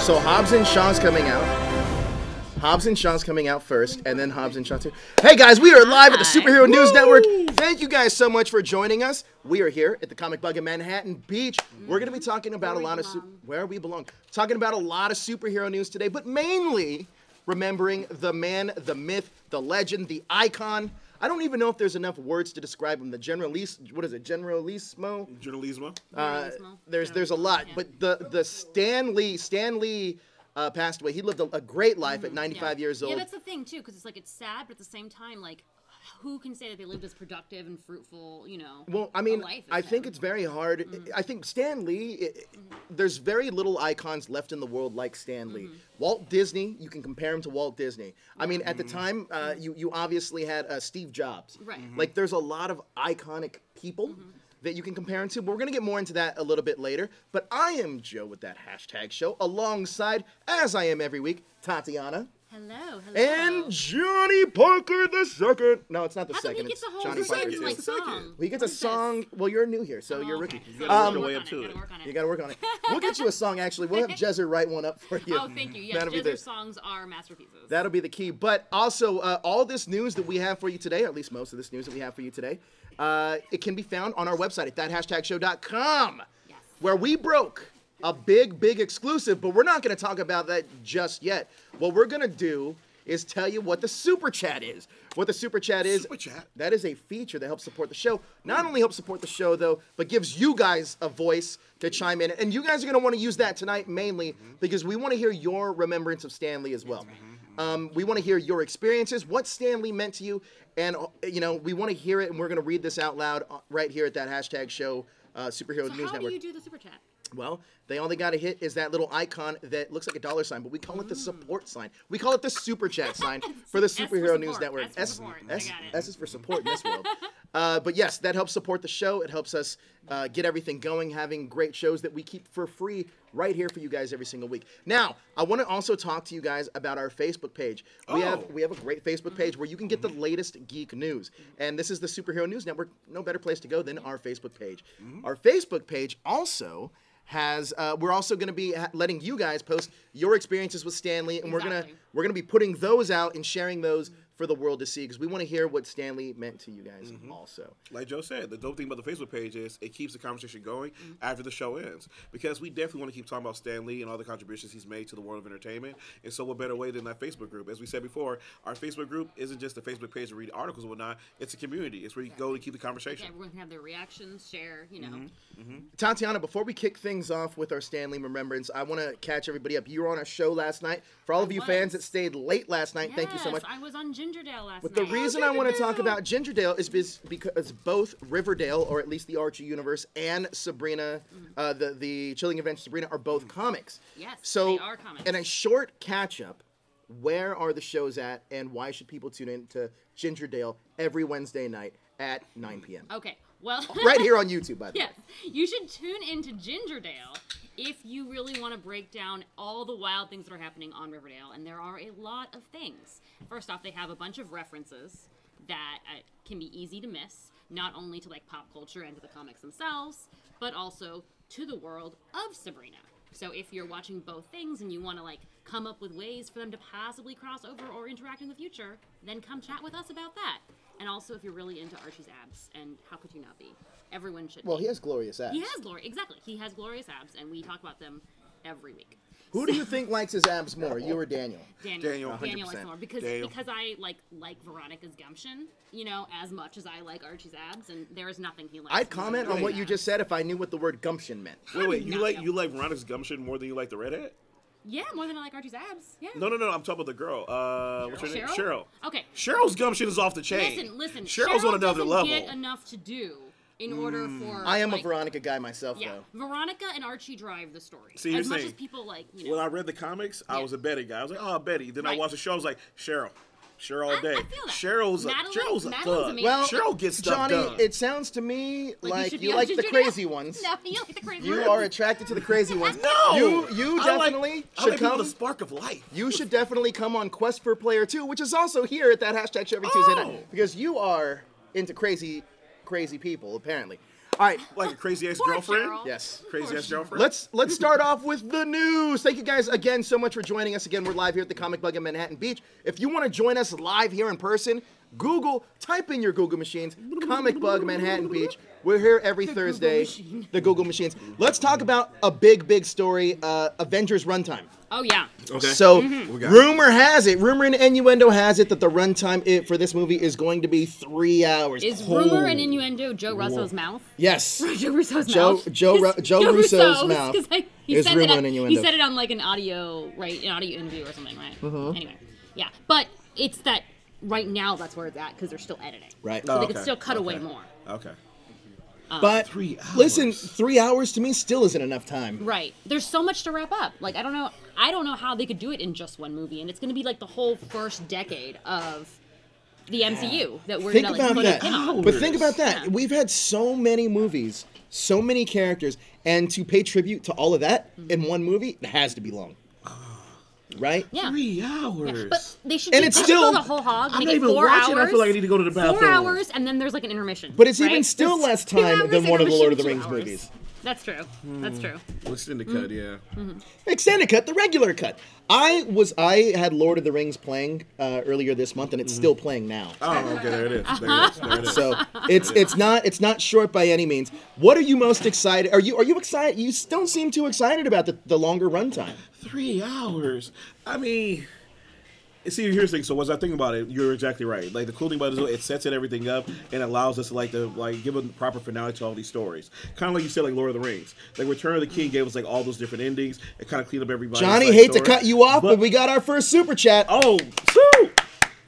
So Hobbs and Shaw's coming out. Hobbs and Shaw's coming out first, and then Hobbs and Shaw too. Hey guys, we are live at the Superhero News Network. Thank you guys so much for joining us. We are here at the Comic Bug in Manhattan Beach. We're going to be talking about a lot of where we belong. Talking about a lot of superhero news today, but mainly remembering the man, the myth, the legend, the icon. I don't even know if there's enough words to describe him. The what is it? Generalissimo? There's a lot, but the Stan Lee passed away. He lived a great life at 95 years old. Yeah, that's the thing too, because it's like it's sad, but at the same time, like, who can say that they lived as productive and fruitful, you know? Well, I mean, I think it's very hard. I think Stan Lee, there's very little icons left in the world like Stan Lee. Walt Disney, you can compare him to Walt Disney. I mean, at the time, you obviously had Steve Jobs. Right. Like, there's a lot of iconic people that you can compare him to, but we're going to get more into that a little bit later. But I am Joe with that hashtag show, alongside, as I am every week, Tatiana. Hello. And Johnny Parker the second. No, it's not the second. He gets a whole Johnny Parker second, like, song. He gets a song. Well, you're new here, so you're a rookie. You gotta work on it. You got to work on it. We'll get you a song, actually. We'll have Jezzer write one up for you. Oh, thank you. Yes, Jezzer's songs are masterpieces. That'll be the key. But also, all this news that we have for you today, or at least most of this news that we have for you today, it can be found on our website at thathashtagshow.com, where we broke a big exclusive, but we're not going to talk about that just yet. What we're going to do is tell you what the Super Chat is. What the Super Chat is, that is a feature that helps support the show. Not only helps support the show, though, but gives you guys a voice to chime in. And you guys are going to want to use that tonight mainly because we want to hear your remembrance of Stan Lee as well. We want to hear your experiences, what Stan Lee meant to you, and you know, we want to hear it, and we're going to read this out loud right here at that hashtag show, Superhero News Network. How do you do the Super Chat? Well, all they got to hit is that little icon that looks like a dollar sign, but we call it the support sign. We call it the Super Chat sign for the Superhero News Network. S is for support in this world. But yes, that helps support the show. It helps us get everything going, having great shows that we keep for free right here for you guys every single week. Now, I want to also talk to you guys about our Facebook page. We have a great Facebook page where you can get the latest geek news. And this is the Superhero News Network. No better place to go than our Facebook page. Our Facebook page also has we're also going to be letting you guys post your experiences with Stan Lee, and we're gonna be putting those out and sharing those for the world to see, because we want to hear what Stan Lee meant to you guys also. Like Joe said, the dope thing about the Facebook page is it keeps the conversation going after the show ends, because we definitely want to keep talking about Stan Lee and all the contributions he's made to the world of entertainment. And so what better way than that Facebook group? As we said before, our Facebook group isn't just a Facebook page to read articles and whatnot. It's a community. It's where you go to keep the conversation. Yeah, everyone can have their reactions, share, you know. Tatiana, before we kick things off with our Stan Lee remembrance, I want to catch everybody up. You were on a show last night. For all of you fans that stayed late last night, thank you so much. I was on Gingerdale last night. The reason I want to talk about Gingerdale is because both Riverdale, or at least the Archie universe, and Sabrina, the Chilling Adventures of Sabrina, are both comics. Yes, so, they are comics. In a short catch-up, where are the shows at, and why should people tune in to Gingerdale every Wednesday night at 9 p.m.? Okay, well... right here on YouTube, by the way. Yes, you should tune into Gingerdale if you really want to break down all the wild things that are happening on Riverdale, and there are a lot of things. First off, they have a bunch of references that can be easy to miss, not only to like pop culture and to the comics themselves, but also to the world of Sabrina. So if you're watching both things and you want to like come up with ways for them to possibly cross over or interact in the future, then come chat with us about that. And also if you're really into Archie's abs, and how could you not be? Everyone should be. Well, he has glorious abs. He has exactly. He has glorious abs, and we talk about them every week. Who do you think likes his abs more, you or Daniel? Daniel likes more because I like Veronica's gumption, you know, as much as I like Archie's abs, and there is nothing he likes. I'd comment on what you just said if I knew what the word gumption meant. Wait, you like Veronica's gumption more than you like the redhead? Yeah, more than I like Archie's abs. Yeah. No. I'm talking about the girl. What's her name? Cheryl. Okay. Cheryl's gumption is off the chain. Listen. Cheryl's on another level. Get enough to do in order for. I am a Veronica guy myself, though. Veronica and Archie drive the story. See, as much as people like, you know. When I read the comics, I was a Betty guy. I was like, oh, Betty. Then I watched the show. I was like, Cheryl all day. I feel that. Cheryl's a thug. Well, Cheryl gets stuff Johnny, done. it sounds to me like you like the crazy ones. No, you like the crazy ones. You are attracted to the crazy ones. No! You definitely should come. The spark of life. You should definitely come on Quest for Player 2, which is also here at that hashtag show every Tuesday night, because you are into crazy people, apparently. All right. Like a crazy Poor ex-girlfriend? Cheryl. Yes. Crazy ex-girlfriend? Let's start off with the news. Thank you guys again so much for joining us. Again, we're live here at the Comic Bug in Manhattan Beach. If you want to join us live here in person, type in your Google machines, Comic Bug Manhattan Beach. We're here every Thursday. The Google machines. Let's talk about a big story, Avengers runtime. Oh, yeah. Okay. So, rumor and innuendo has it that the runtime for this movie is going to be 3 hours. Is rumor and innuendo Joe Russo's mouth? Yes. Joe Russo's mouth? Joe Russo's mouth. He is said rumor it, and innuendo. he said it on like an audio interview or something, right? Anyway, yeah. But it's that right now that's where it's at because they're still editing. Right. So they could still cut away more. Okay. But 3 hours. Listen, 3 hours to me still isn't enough time. Right. There's so much to wrap up. Like I don't know how they could do it in just one movie, and it's going to be like the whole first decade of the MCU that we're going to like put a pin on. But think about that. Yeah. We've had so many movies, so many characters, and to pay tribute to all of that in one movie, it has to be long. Right? Yeah. 3 hours. Yeah. But they should And they it's should still- go the whole hog. I'm Make not it even 4 watching. hours. I feel like I need to go to the bathroom. 4 hours, and then there's like an intermission. But it's right? even still There's less 2 time hours, than one of the intermission, Lord of the 2 Rings hours. movies. That's true. That's true. Let's in the cut, yeah. Extended cut, the regular cut. I had Lord of the Rings playing earlier this month, and it's still playing now. Oh, okay, there it is. There it is. So it's not short by any means. What are you most excited? Are you excited? You don't seem too excited about the longer runtime. 3 hours. I mean, see, here's the thing. So as I think about it, you're exactly right. Like the cool thing about it is it sets everything up and allows us to give a proper finale to all these stories. Kind of like you said, like Lord of the Rings. Like Return of the King gave us like all those different endings and kind of cleaned up everybody. Johnny, hate to cut you off, but we got our first super chat. Oh, so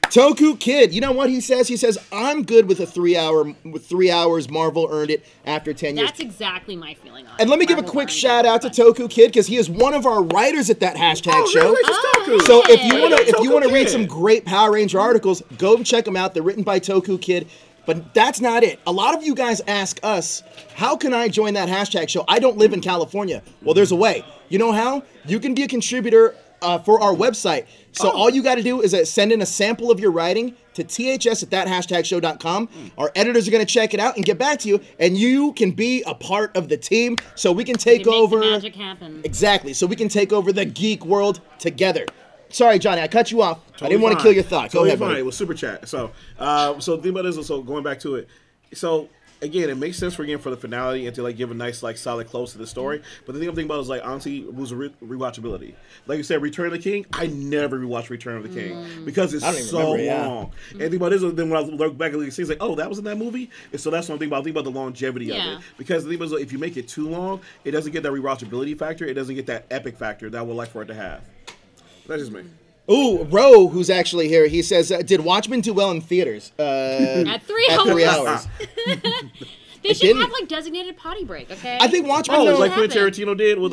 Toku Kid, you know what he says? He says, I'm good with 3 hours. Marvel earned it after 10 years. That's exactly my feeling on it. And let me give a quick shout out to Toku Kid because he is one of our writers at that hashtag show. So if you want to read some great Power Ranger articles, go and check them out. They're written by Toku Kid. But that's not it. A lot of you guys ask us, how can I join that hashtag show? I don't live in California. Well, there's a way. You know how? You can be a contributor for our website. So all you got to do is send in a sample of your writing to ths@thathashtagshow.com. Our editors are going to check it out and get back to you, and you can be a part of the team so we can take over. Make the magic happen. Exactly. So we can take over the geek world together. Sorry, Johnny, I cut you off. I didn't want to kill your thought. Go ahead, buddy. It was super chat. So the thing about this, so going back to it, so again, it makes sense for the finale and to like give a nice like solid close to the story. But the thing I'm thinking about is like honestly, it was rewatchability. Like you said, Return of the King. I never rewatched Return of the King because it's so long. And the thing about this is then when I look back at the scenes, like, oh, that was in that movie. And so that's what I'm thinking about. I'm thinking about the longevity of it because the thing about if you make it too long, it doesn't get that rewatchability factor. It doesn't get that epic factor that I would like for it to have. That's just me. Ooh, Ro, who's actually here, he says, did Watchmen do well in theaters? At 3 hours. At 3 hours. They should have like designated potty break, okay? I think Watchmen. Oh, like Quentin Tarantino did with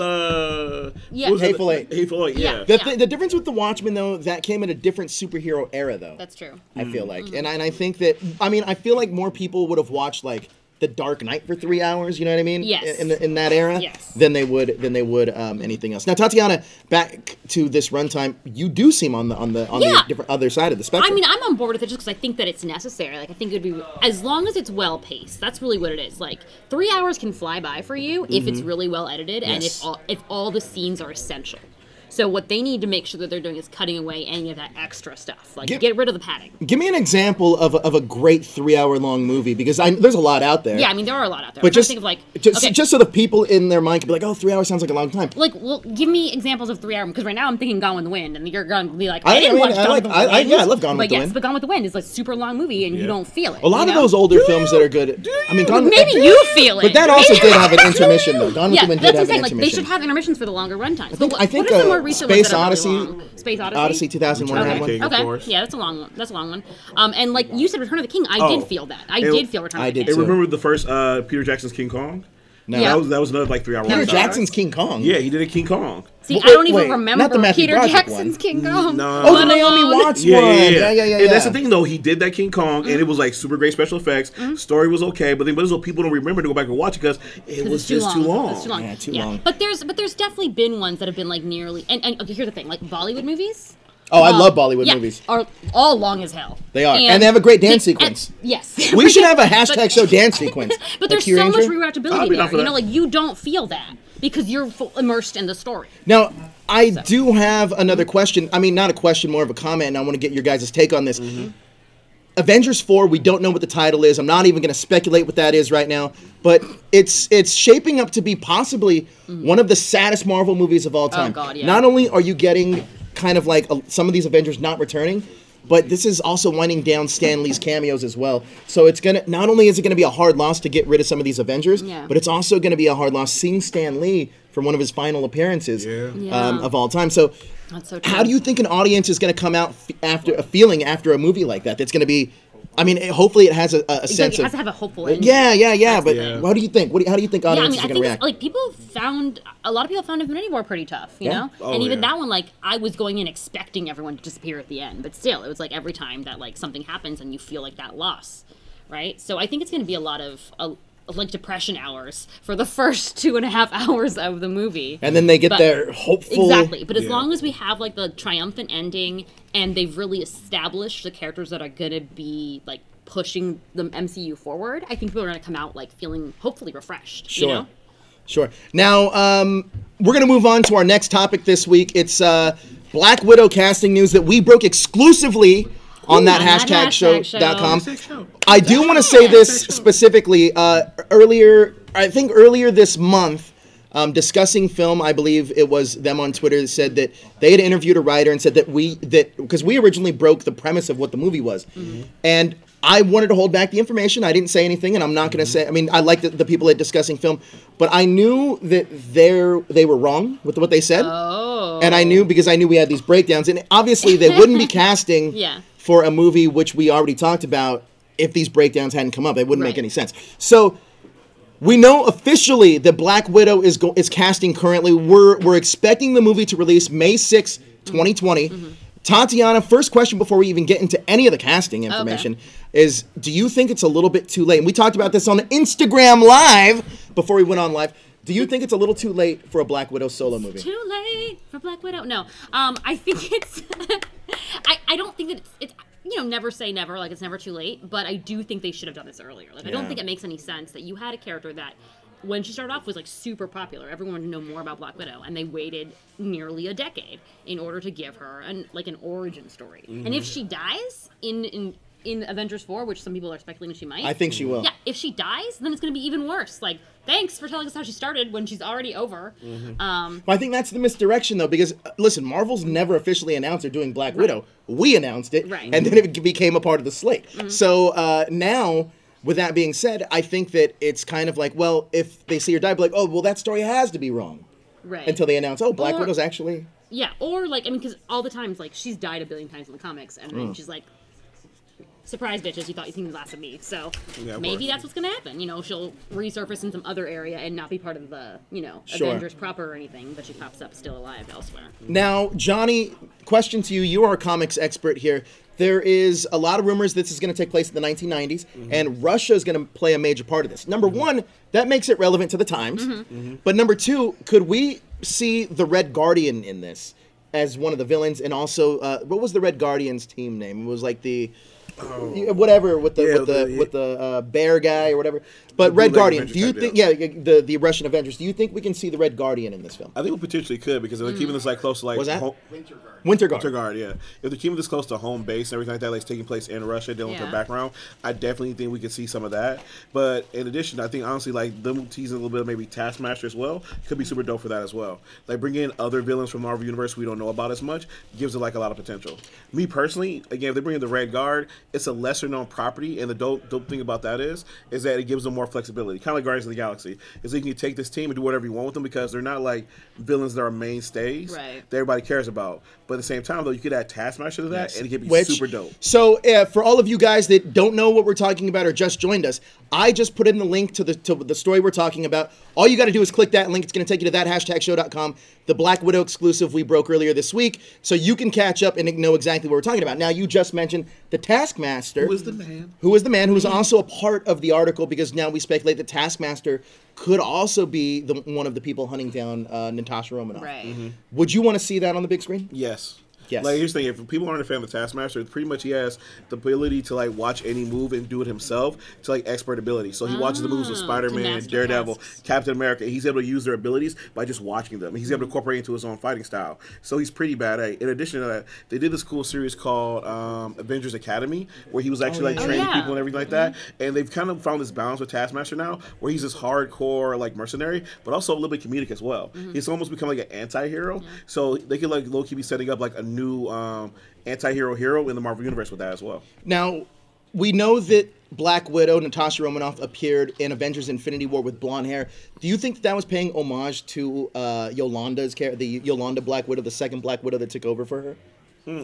Hateful Eight. Hateful Eight, yeah. The difference with the Watchmen though, that came in a different superhero era though. That's true. I feel like, and I think that I feel like more people would have watched like The Dark Knight for 3 hours. You know what I mean? Yes. In that era. Yes. Than they would anything else. Now, Tatiana, back to this runtime. You do seem on the different other side of the spectrum. I mean, I'm on board with it just because I think that it's necessary. Like, I think it would be as long as it's well paced. That's really what it is. Like, 3 hours can fly by for you if it's really well edited and if all the scenes are essential. So what they need to make sure that they're doing is cutting away any of that extra stuff. Like, get rid of the padding. Give me an example of a great 3 hour long movie because there's a lot out there. Yeah, I mean, there are a lot out there. But just think of like just so the people in their mind can be like, oh, 3 hours sounds like a long time. Like, well, give me examples of 3 hour because right now I'm thinking Gone with the Wind, and you're going to be like, I didn't watch Gone with the Wind. I love Gone with the Wind. But Gone with the Wind is like a super long movie, and you don't feel it. A lot of those older films that are good. I mean, maybe you feel it. But that also did have an intermission though. Gone with the Wind did have an intermission. They should have intermissions for the longer runtimes. I think what are some more recent ones that are Odyssey. really long? Space Odyssey. Odyssey 2001 had one. Okay, yeah, that's a long one. That's a long one. And like you said, Return of the King, I did feel that. I did feel Return of the King. I did too. And remember the first Peter Jackson's King Kong? No, that was another like 3 hour. Peter Jackson's King Kong. Yeah, he did a King Kong. See, I don't even remember Peter Jackson's King Kong. No. Oh, the Naomi Watts one. Yeah. And that's the thing, though. He did that King Kong, and it was like super great special effects. Story was okay, but people don't remember to go back and watch it because it was just too long. It's too long. Yeah, too long. But there's definitely been ones that have been like nearly. And okay, here's the thing: like Bollywood movies. Oh, I love Bollywood movies. Are all long as hell. They are. And they have a great dance sequence. Yes. We should have a hashtag show dance sequence. But there's so much rewatchability there. You know, like, you don't feel that because you're immersed in the story. Now, I do have another question. I mean, not a question, more of a comment, and I want to get your guys' take on this. Avengers 4, we don't know what the title is. I'm not even going to speculate what that is right now. But it's shaping up to be possibly one of the saddest Marvel movies of all time. Oh, God, yeah. Not only are you getting kind of like some of these Avengers not returning, but this is also winding down Stan Lee's cameos as well. So it's gonna, not only is it gonna be a hard loss to get rid of some of these Avengers, but it's also gonna be a hard loss seeing Stan Lee from one of his final appearances of all time. So, how do you think an audience is gonna come out after a movie like that? That's gonna be, I mean, hopefully it has a sense of... It has to have a hopeful ending. Yeah. But what do you think? How do you think audiences are going to react? Like, a lot of people found Infinity War pretty tough, you know? And even that one, like, I was going in expecting everyone to disappear at the end. But still, it was like every time that, like, something happens and you feel like that loss, right? So I think it's going to be a lot of... like depression hours for the first 2.5 hours of the movie. And then they get their hopeful... Exactly. But as long as we have, like, the triumphant ending and they've really established the characters that are going to be, like, pushing the MCU forward, I think people are going to come out, like, feeling hopefully refreshed. Sure. You know? Sure. Now, we're going to move on to our next topic this week. It's Black Widow casting news that we broke exclusively on that hashtag show.com. I do want to say this specifically. Earlier this month, Discussing Film, I believe it was them on Twitter, that said that they had interviewed a writer and said that because we originally broke the premise of what the movie was, and I wanted to hold back the information. I didn't say anything, and I'm not going to say. I mean, I like the people at Discussing Film, but I knew that they were wrong with what they said, and I knew because I knew we had these breakdowns, and obviously they wouldn't be casting for a movie which we already talked about if these breakdowns hadn't come up. It wouldn't make any sense. So we know officially that Black Widow is casting currently. We're expecting the movie to release May 6, 2020. Tatiana, first question before we even get into any of the casting information is, do you think it's a little bit too late? And we talked about this on Instagram Live before we went on live. Do you think it's a little too late for a Black Widow solo movie? Too late for Black Widow? No. I think it's... I don't think that it's you know, never say never, like it's never too late, but I do think they should have done this earlier. Like, I don't think it makes any sense that you had a character that, when she started off, was like super popular. Everyone wanted to know more about Black Widow, and they waited nearly a decade in order to give her an origin story. And if she dies in Avengers 4, which some people are speculating she might, I think she will. Yeah, if she dies, then it's going to be even worse. Like, thanks for telling us how she started when she's already over. Well, I think that's the misdirection, though, because, listen, Marvel's never officially announced they're doing Black Widow. We announced it, and then it became a part of the slate. So now, with that being said, I think that it's kind of like, well, if they see her die, be like, oh, well, that story has to be wrong. Until they announce, oh, Black Widow's actually... Yeah, or, like, I mean, because all the times, like, she's died a billion times in the comics, and then she's like, surprise, bitches, you thought you seen the last of me. So maybe that's what's going to happen. You know, she'll resurface in some other area and not be part of the, you know, Avengers proper or anything, but she pops up still alive elsewhere. Now, Johnny, question to you. You are a comics expert here. There is a lot of rumors this is going to take place in the 1990s, and Russia is going to play a major part of this. Number one, that makes it relevant to the times. But number two, could we see the Red Guardian in this as one of the villains? And also, what was the Red Guardian's team name? It was like the... whatever with the bear guy or whatever, but Red Guardian. Do you think? Yeah, the Russian Avengers. Do you think we can see the Red Guardian in this film? I think we potentially could, because if they're keeping this like close to like Winter Guard. Winter Guard, yeah. If they're keeping this close to home base and everything like that, like it's taking place in Russia, dealing with their background, I definitely think we could see some of that. But in addition, I think honestly, like them teasing a little bit of maybe Taskmaster as well could be super dope for that as well. Like bringing in other villains from Marvel Universe we don't know about as much gives it like a lot of potential. Me personally, again, if they bring in the Red Guard, it's a lesser known property, and the dope thing about that is that it gives them more flexibility, kind of like Guardians of the Galaxy. Is that you can take this team and do whatever you want with them, because they're not like villains that are mainstays that everybody cares about. But at the same time, though, you could add Taskmaster to that, and it could be super dope. So, for all of you guys that don't know what we're talking about or just joined us, I just put in the link to the story we're talking about. All you got to do is click that link. It's going to take you to that #show.com, the Black Widow exclusive we broke earlier this week, so you can catch up and know exactly what we're talking about. Now, you just mentioned the Taskmaster. Who is the man? Who is the man, who is also a part of the article, because now we speculate that Taskmaster could also be one of the people hunting down Natasha Romanoff. Right. Would you want to see that on the big screen? Yes. Yes. Like, here's the thing: if people aren't a fan of the Taskmaster, pretty much he has the ability to like watch any move and do it himself to like expert ability. So he watches the moves of Spider-Man, master Daredevil, tasks. Captain America. He's able to use their abilities by just watching them. He's able to incorporate into his own fighting style. So he's pretty bad at it. In addition to that, they did this cool series called Avengers Academy, where he was actually like training people and everything like that. And they've kind of found this balance with Taskmaster now, where he's this hardcore like mercenary, but also a little bit comedic as well. He's almost become like an anti-hero. So they could like low-key be setting up like a new anti-hero hero in the Marvel Universe with that as well. Now, we know that Black Widow, Natasha Romanoff, appeared in Avengers Infinity War with blonde hair. Do you think that was paying homage to Yolanda's character, the Yolanda Black Widow, the second Black Widow that took over for her?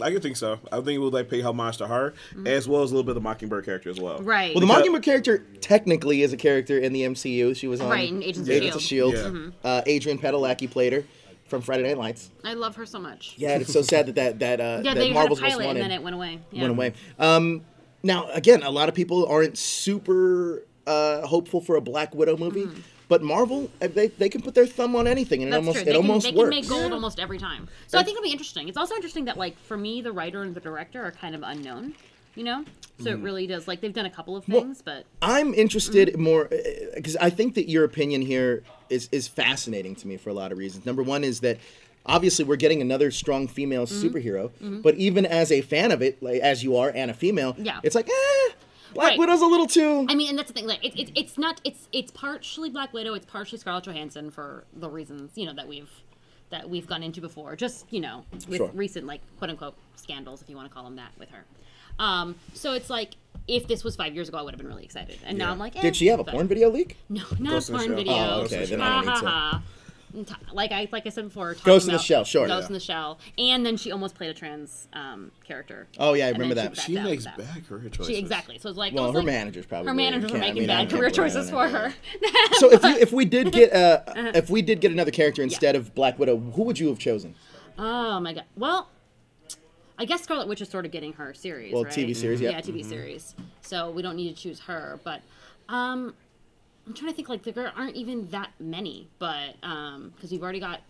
I could think so. I think it would like pay homage to her, as well as a little bit of the Mockingbird character as well. Right. Well, the Mockingbird character technically is a character in the MCU. She was on in Agents of Shield. S.H.I.E.L.D. Adrian Padalecki played her from Friday Night Lights. I love her so much. Yeah, it's so sad that they Marvel's had a Most pilot Wanted and then it went away. Yeah. went away. Now, again, a lot of people aren't super hopeful for a Black Widow movie. But Marvel, they can put their thumb on anything, and That's true. it almost they works. can make gold almost every time. So I think it'll be interesting. It's also interesting that, like, for me, the writer and the director are kind of unknown, you know? So it really does, like, they've done a couple of things, but... I'm interested more, because I think that your opinion here is fascinating to me for a lot of reasons. Number one is that, obviously, we're getting another strong female superhero, but even as a fan of it, like, as you are, and a female, it's like, Black Widow's a little too... I mean, and that's the thing. Like, it's not... It's partially Black Widow. It's partially Scarlett Johansson for the reasons, you know, that we've gone into before. Just, you know, with recent, like, quote unquote scandals, if you want to call them that, with her. So it's like, if this was 5 years ago, I would have been really excited. And now I'm like, Did she have a porn video leak? No, not a porn video. Oh, okay, then I don't need to. Like I said before, Ghost in the Shell, sure. Ghost in the Shell, and then she almost played a trans character. Oh yeah, I remember that. She makes bad career choices. Exactly. So it's like, well, her managers probably. Her managers were making bad career choices for her. So if we did get another character instead of Black Widow, who would you have chosen? Oh my god. Well, I guess Scarlet Witch is sort of getting her series. Well, right? TV series, yeah. Yeah, TV series. So we don't need to choose her, but. I'm trying to think, like, there aren't even that many, but because we've already got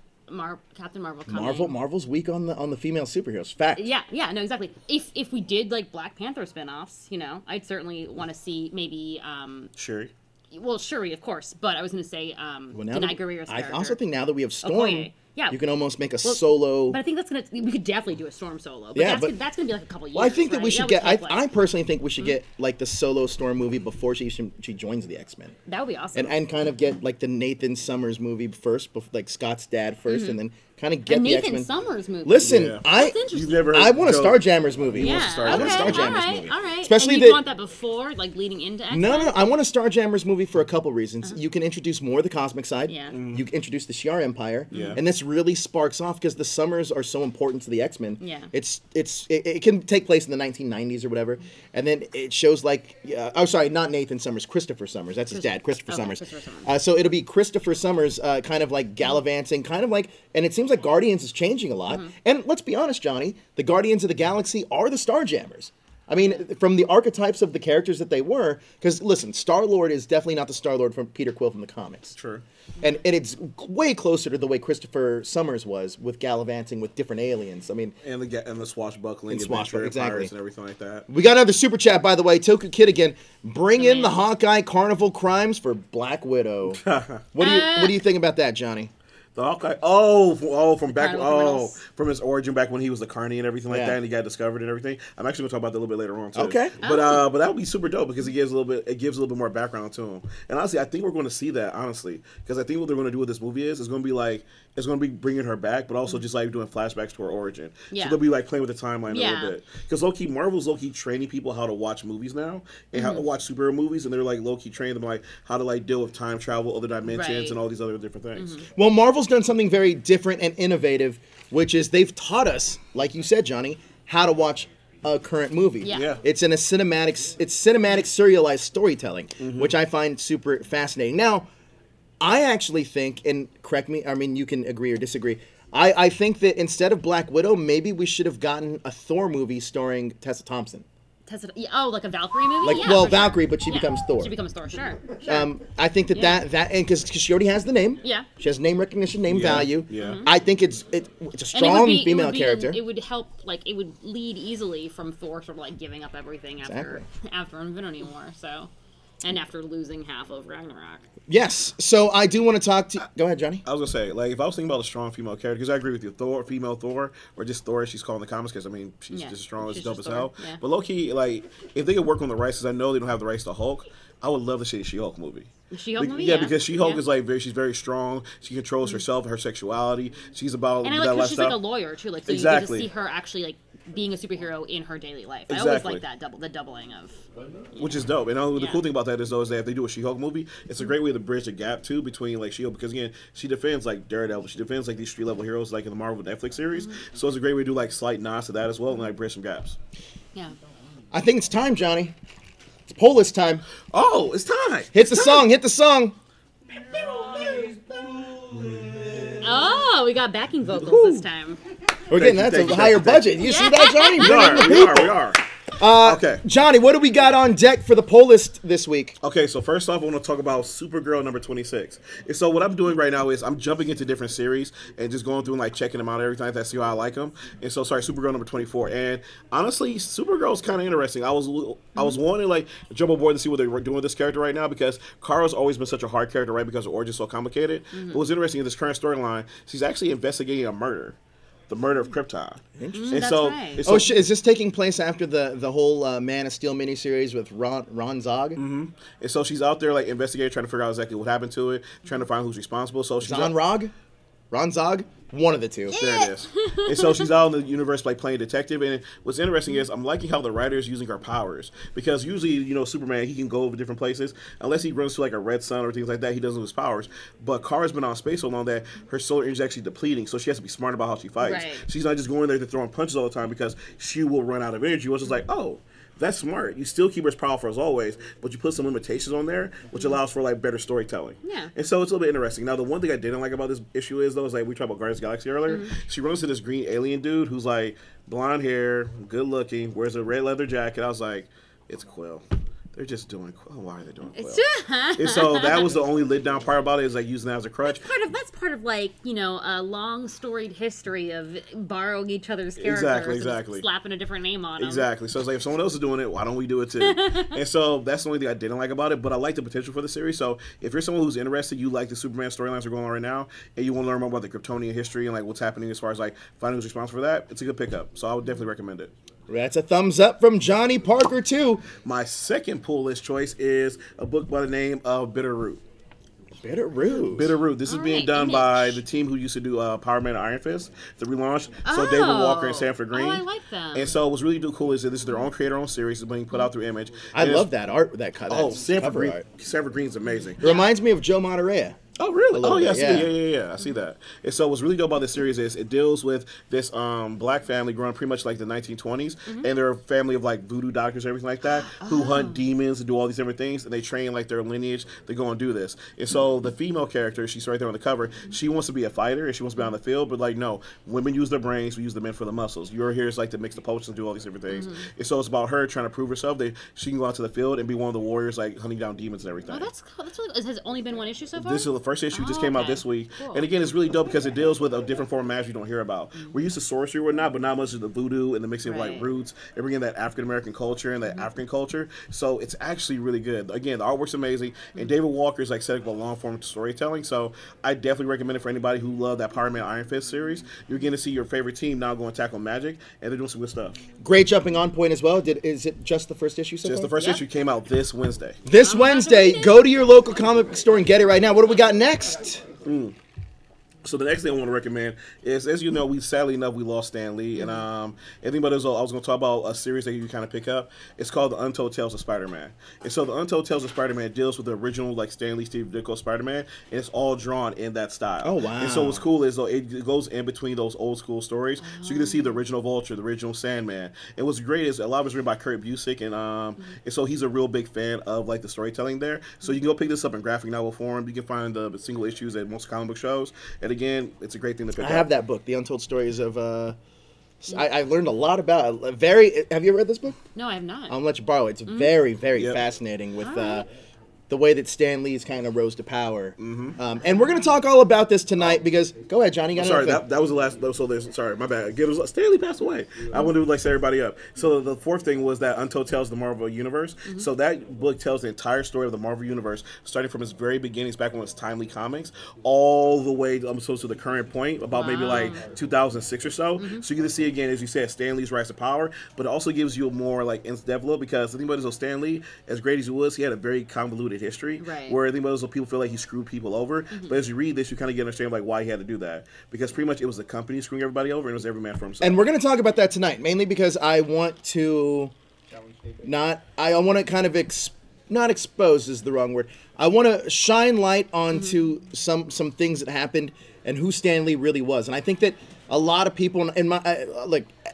Captain Marvel coming. Marvel's weak on the female superheroes. Fact. Yeah, no, exactly. If we did like Black Panther spinoffs, you know, I'd certainly want to see maybe Shuri. Well, Shuri, of course, but I was going to say Denai Guerrero's character. I also think now that we have Storm, yeah, you can almost make a solo. But I think we could definitely do a Storm solo. But that's gonna be like a couple years. Well, I think that we should get. I personally think we should get like the solo Storm movie before she joins the X-Men. That would be awesome. And kind of get like the Nathan Summers movie first, like Scott's dad first, and then kind of get the X-Men. Nathan Summers movie. Listen, I want a Starjammers movie. Yeah, I want a Starjammers movie. All right. Especially you want that before, like leading into X-Men? No. I want a Starjammers movie for a couple reasons. You can introduce more of the cosmic side. Yeah. You can introduce the Shi'ar Empire. Yeah. And this really sparks off because the Summers are so important to the X-Men. Yeah. It can take place in the 1990s or whatever, and then it shows like not Nathan Summers, Christopher Summers. That's his dad, Christopher Summers. So it'll be Christopher Summers, kind of like gallivanting, kind of like, and it seems like Guardians is changing a lot. And let's be honest, Johnny, the Guardians of the Galaxy are the Starjammers. I mean, from the archetypes of the characters that they were, because listen, Star-Lord is definitely not the Star-Lord from Peter Quill from the comics. True. And it's way closer to the way Christopher Summers was with gallivanting with different aliens. I mean, and the swashbuckling, exactly, pirates and everything like that. We got another super chat, by the way. Toku Kid again. Bring in the Hawkeye Carnival Crimes for Black Widow. What do you think about that, Johnny? The Hawkeye, from back, from his origin back when he was the Carney and everything like that, and he got discovered and everything. I'm actually gonna talk about that a little bit later on too. Okay, but that would be super dope because it gives a little bit more background to him. And honestly, I think we're going to see that because I think what they're going to do with this movie is going to be bringing her back, but also just like doing flashbacks to her origin. Yeah. So they'll be like playing with the timeline a little bit. Because Marvel's low-key training people how to watch movies now and how to watch superhero movies, and they're like low-key training them like how to like deal with time travel, other dimensions, and all these other different things. Well, Marvel's done something very different and innovative, which is they've taught us, like you said, Johnny, how to watch a current movie. Yeah. It's cinematic serialized storytelling, which I find super fascinating. Now, I actually think, and correct me, I mean, you can agree or disagree, I think that instead of Black Widow, maybe we should have gotten a Thor movie starring Tessa Thompson. Oh, like a Valkyrie movie? Like, Yeah, well, for Valkyrie, sure. but she becomes Thor. She becomes Thor, sure. I think that and because she already has the name. Yeah. She has name recognition, name value. Yeah. I think it's a strong female character. It would help, like, it would lead easily from Thor sort of like giving up everything after Infinity War, so. And after losing half of Ragnarok. Yes. So I do want to talk to... Go ahead, Johnny. I was going to say, like, if I was thinking about a strong female character, because I agree with you, female Thor, or just Thor as she's called in the comics, because, I mean, she's just strong, as dope as hell. Yeah. But low-key, like, if they could work on the rights, because I know they don't have the rights to Hulk, I would love to see a She-Hulk movie. She-Hulk movie? Yeah, because She-Hulk is, like, she's very strong. She controls herself, her sexuality. She's about and I like how she's like a lawyer, too. Like, so you get to see her actually, like, being a superhero in her daily life. I always like that the doubling of... Which is dope. And the cool thing about that is, though, is that if they do a She-Hulk movie, it's a great way to bridge the gap, too, between, like, She-Hulk. Because, again, she defends, like, Daredevil. She defends, like, these street-level heroes, like, in the Marvel Netflix series. So it's a great way to do, like, slight nods to that as well and, like, bridge some gaps. Yeah. I think it's time, Johnny. It's poll list time. Oh, it's time. Hit the song. Hit the song. Oh, we got backing vocals this time. We're getting that's a higher budget. You see that, Johnny? We are. Okay. Johnny, what do we got on deck for the poll list this week? Okay, so first off, I want to talk about Supergirl number 26. And so what I'm doing right now is I'm jumping into different series and just going through and like checking them out every time to see how I like them. And so, Supergirl number 24. And honestly, Supergirl's kind of interesting. I was wanting to like jump aboard to see what they were doing with this character right now because Kara's always been such a hard character, right? Because her origin's so complicated. But what's interesting in this current storyline, she's actually investigating a murder. The murder of Krypton. Interesting. And that's so, right. and so, is this taking place after the whole Man of Steel miniseries with Ron Zog? And so she's out there like investigating, trying to figure out exactly what happened to it, trying to find who's responsible. So she's Ron Zog? One of the two. There it is. And so she's out in the universe like playing detective. And what's interesting is I'm liking how the writer is using her powers. Because usually, Superman, he can go over different places. Unless he runs to like a red sun or things like that, he doesn't lose powers. But Kara's been on space so long that her solar energy is actually depleting. So she has to be smart about how she fights. Right. She's not just going there to throwing punches all the time because she will run out of energy. Which is like, oh, that's smart. You still keep her as powerful as always, but you put some limitations on there, which allows for like better storytelling. Yeah. And so it's a little bit interesting. Now, the one thing I didn't like about this issue is though, is like we talked about Guardians of the Galaxy earlier. She runs to this green alien dude who's like blonde hair, good looking, wears a red leather jacket. I was like, it's Quill. They're just doing Quill. Why are they doing Quill? And so that was the only lit down part about it, is like using that as a crutch. That's part of like, a long storied history of borrowing each other's characters Exactly. and slapping a different name on them. Exactly. So it's like if someone else is doing it, why don't we do it too? And so that's the only thing I didn't like about it, but I like the potential for the series. So if you're someone who's interested, you like the Superman storylines are going on right now, and you want to learn more about the Kryptonian history and like what's happening as far as like finding who's responsible for that, it's a good pickup. So I would definitely recommend it. That's a thumbs up from Johnny Parker, too. My second pull list choice is a book by the name of Bitterroot. Bitterroot. This is being done by the team who used to do Power Man and Iron Fist, the relaunch. So David Walker and Sanford Green. Oh, I like them. And so what's really cool is that this is their own creator-owned series. It's being put out through Image. I love that art, that cut. Oh, Sanford cover Green. art. Sanford Green's amazing. It reminds me of Joe Monterey. Oh, really? Oh, yeah, bit, yeah. I see that. And so what's really dope about this series is it deals with this black family growing pretty much like the 1920s, and they're a family of like voodoo doctors and everything like that who hunt demons and do all these different things, and they train like their lineage to go and do this. And so the female character, she's right there on the cover, she wants to be a fighter and she wants to be on the field, but like, no, women use their brains, we use the men for the muscles. You're here is like to mix the potions and do all these different things. And so it's about her trying to prove herself that she can go out to the field and be one of the warriors, like hunting down demons and everything. Oh, that's really, has only been one issue so far? This is the first issue, just came out this week. Cool. And again, it's really dope because it deals with a different form of magic you don't hear about. We're used to sorcery or whatnot, but not much of the voodoo and the mixing of like roots and bringing that African American culture and that African culture. So it's actually really good. Again, the artwork's amazing, and David Walker's like setting up a long form storytelling. So I definitely recommend it for anybody who loved that Power Man Iron Fist series. You're getting to see your favorite team now go and tackle magic, and they're doing some good stuff. Great jumping on point as well. Is it just the first issue so Just far? the first issue came out this Wednesday. This Wednesday, go to your local comic store and get it right now. What do we got next? So the next thing I want to recommend is, as you know, we sadly enough we lost Stan Lee, and anything but I was going to talk about a series that you can kind of pick up. It's called The Untold Tales of Spider-Man, and so The Untold Tales of Spider-Man deals with the original like Stan Lee, Steve Ditko Spider-Man, and it's all drawn in that style. Oh wow! And so what's cool is though it goes in between those old school stories, so you can see the original Vulture, the original Sandman. And what's great is a lot of it's written by Kurt Busiek, and so he's a real big fan of like the storytelling there. So you can go pick this up in graphic novel form. You can find the single issues at most comic book shows, and again, it's a great thing to pick up. I have that book, The Untold Stories of I learned a lot about have you read this book? No, I have not. I'll let you borrow it. It's very, very fascinating with the way that Stan Lee's kind of rose to power. And we're going to talk all about this tonight because, go ahead, Johnny. Sorry, that was the last. So sorry, my bad. Stan Lee passed away. I wanted to set everybody up. So the fourth thing was that Untold Tales of the Marvel Universe. So that book tells the entire story of the Marvel Universe, starting from its very beginnings, back when it was timely comics, all the way to the current point, about maybe like 2006 or so. So you get to see again, as you said, Stan Lee's rise to power, but it also gives you a more like in-depth look because the thing about it is, Stan Lee, as great as he was, he had a very convoluted history, where I think most people feel like he screwed people over. But as you read this, you kind of get to understand like why he had to do that, because pretty much it was the company screwing everybody over, and it was every man for himself. And we're going to talk about that tonight, mainly because I want to kind of not expose is the wrong word. I want to shine light onto some things that happened and who Stan Lee really was. And I think that a lot of people in my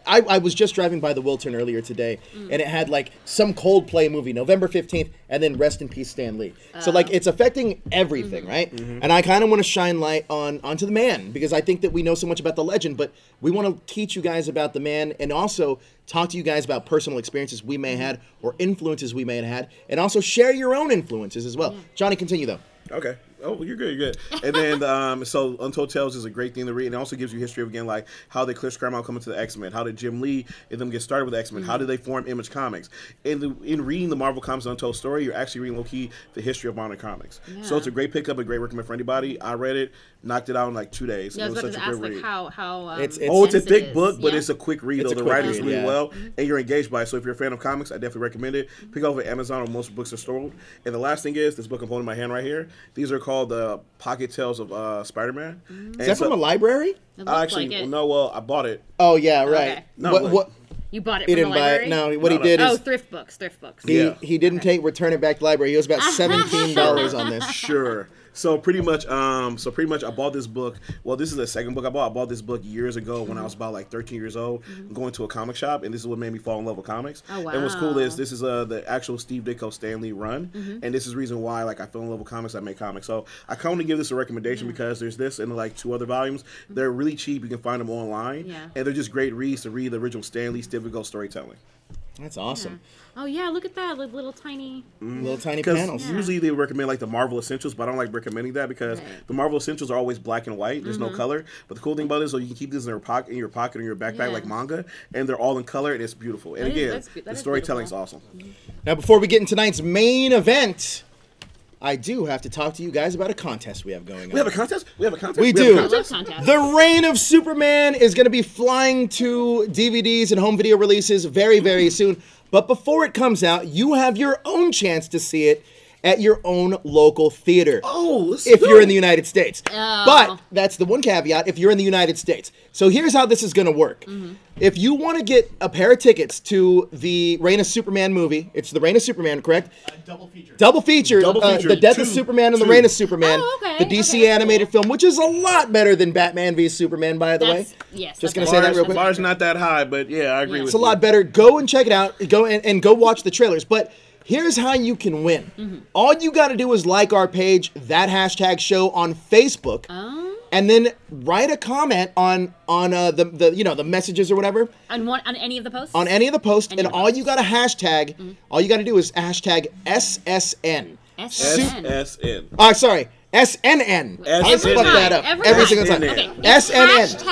I was just driving by the Wiltern earlier today, and it had like some Coldplay movie, November 15th, and then Rest in Peace Stan Lee. So like it's affecting everything, right? And I kind of want to shine light onto the man, because I think that we know so much about the legend, but we want to teach you guys about the man and also talk to you guys about personal experiences we may have had or influences we may have had, and also share your own influences as well. Johnny, continue though. Okay. Oh, you're good. You're good. And then, so Untold Tales is a great thing to read, and it also gives you history of, again, like how did Chris Claremont come into the X-Men? How did Jim Lee and them get started with X-Men? How did they form Image Comics? In reading the Marvel Comics Untold Story, you're actually reading low-key the history of modern comics. Yeah. So it's a great pickup, a great recommend for anybody. I read it, knocked it out in like 2 days. Yeah, it was such a good read. It's a thick book, but it's a quick read. The writing's really yeah. well, and you're engaged by it. So if you're a fan of comics, I definitely recommend it. Pick it up at Amazon, or most books are stored. And the last thing is, this book I'm holding in my hand right here. These are called the Pocket Tales of Spider-Man. Is that from a library? I bought it. Oh yeah, right. Okay. No, what? You bought it He from didn't the buy library? it. No, what he did is thrift books. he didn't return it back to the library. He was about $17 on this. Sure. So pretty much, I bought this book. Well, this is the second book I bought. I bought this book years ago when I was about like 13 years old, going to a comic shop, and this is what made me fall in love with comics. Oh, wow. And what's cool is this is the actual Steve Ditko Stan Lee run, and this is the reason why like I fell in love with comics. I make comics, so I kind of want to give this a recommendation because there's this and like 2 other volumes. They're really cheap. You can find them online, and they're just great reads to read the original Stan Lee Steve Ditko storytelling. That's awesome. Yeah. Oh yeah, look at that, like little tiny panels. Usually they recommend like the Marvel Essentials, but I don't like recommending that because the Marvel Essentials are always black and white. There's no color. But the cool thing about it is, you can keep this in your pocket, or your backpack like manga, and they're all in color, and it's beautiful. And the storytelling's awesome. Now, before we get into tonight's main event, I do have to talk to you guys about a contest we have going on. We have a contest? We do. I love contests. The Reign of Superman is going to be flying to DVDs and home video releases very, very soon. But before it comes out, you have your own chance to see it at your own local theater. Oh, if you're in the United States. Oh. But that's the one caveat, if you're in the United States. So here's how this is going to work. If you want to get a pair of tickets to the Reign of Superman movie, it's the Reign of Superman, correct? Double feature. Double feature. The Death of Superman and the Reign of Superman. Oh, okay. The DC animated film, which is a lot better than Batman v Superman, by the way. Yes. Just going to say that real quick. Bar's not that high, but yeah, I agree with you. It's a lot better. Go and check it out. Go and go watch the trailers. But here's how you can win. All you got to do is like our page, that hashtag show on Facebook, and then write a comment on the messages or whatever. On any of the posts? On any of the posts, and all you got to hashtag, all you got to do is hashtag SSN. SSN. Sorry. SNN. I fuck that up Every single time. Okay. SNN.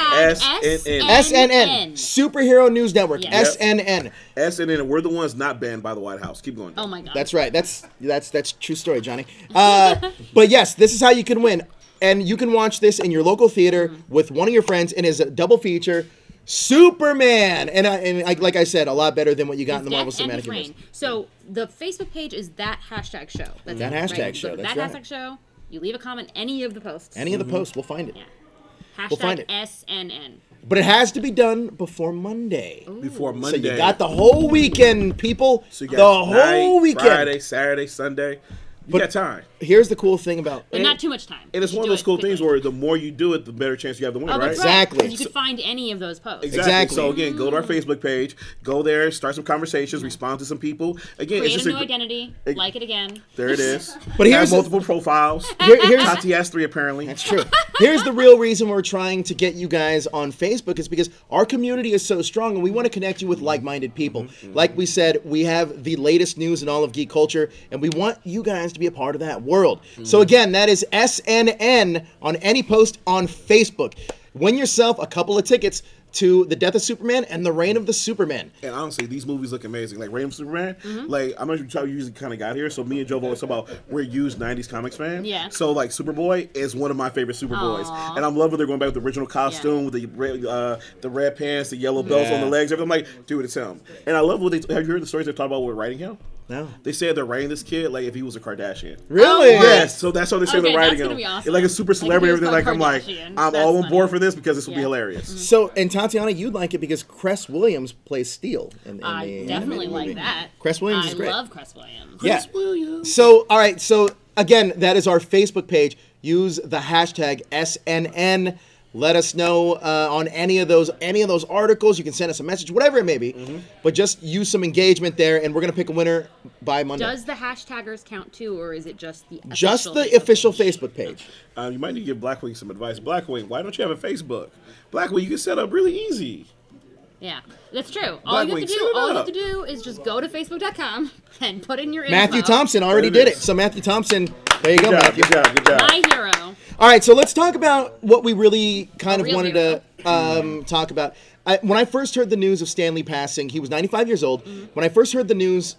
SNN. Superhero News Network. Yes. SNN. SNN. We're the ones not banned by the White House. Keep going. Oh my God. That's right. That's true story, Johnny. But yes, this is how you can win, and you can watch this in your local theater with one of your friends, and it's a double feature. Superman, and like I said, a lot better than what you got in the Marvel Cinematic Universe. So the Facebook page is that hashtag show. That's that hashtag show. That's that hashtag show. You leave a comment, any of the posts. Any of the posts, we'll find it. Yeah. We'll find it. SNN. But it has to be done before Monday. Ooh. Before Monday. So you got the whole weekend, people. So you got the whole weekend. Friday, Saturday, Sunday. You got time. Here's the cool thing about but not too much time. And it's one of those cool things where the more you do it, the better chance you have to win, right? Exactly. Because you could find any of those posts. Exactly. So again, go to our Facebook page, go there, start some conversations, respond to some people. Again, Create it's just a new identity, like it again. There it is. But here's multiple profiles. Here's Tati has 3 apparently. That's true. Here's the real reason we're trying to get you guys on Facebook is because our community is so strong and we want to connect you with like-minded people. Like we said, we have the latest news in all of geek culture and we want you guys to be a part of that world. So again, that is SNN on any post on Facebook. Win yourself a couple of tickets to The Death of Superman and The Reign of the Superman. And honestly, these movies look amazing. Like Reign of Superman, like I'm not sure how you usually kind of got here. So me and Joe always talk about we're used 90s comics fan. Yeah. So like Superboy is one of my favorite Superboys. And I'm loving they're going back with the original costume with the red pants, the yellow belts on the legs. I'm like, dude, it's him. And I love what they have you heard the stories they've talked about with writing him? No. They said they're writing this kid like if he was a Kardashian. Really? Yes. So that's how they say they're writing that's him. Be awesome. Like a super celebrity, everything. Like I'm like, I'm all on board for this because this will be hilarious. So, and Tatiana, you'd like it because Cress Williams plays Steel. I definitely like that. Cress Williams is great. I love Cress Williams. Yeah. Cress Williams. So, all right. So, again, that is our Facebook page. Use the hashtag SNN. Let us know on any of those articles. You can send us a message, whatever it may be. But just use some engagement there, and we're gonna pick a winner by Monday. Does the hashtaggers count too, or is it just the official Facebook page? You might need to give Blackwing some advice. Blackwing, why don't you have a Facebook? Blackwing, you can set up really easy. Yeah, that's true. All you have to do is just go to facebook.com and put in your info. Matthew Thompson already did it. So Matthew Thompson, there you go, Matthew. Good job. My hero. All right, so let's talk about what we really kind of wanted to talk about. When I first heard the news of Stan Lee passing, he was 95 years old. When I first heard the news,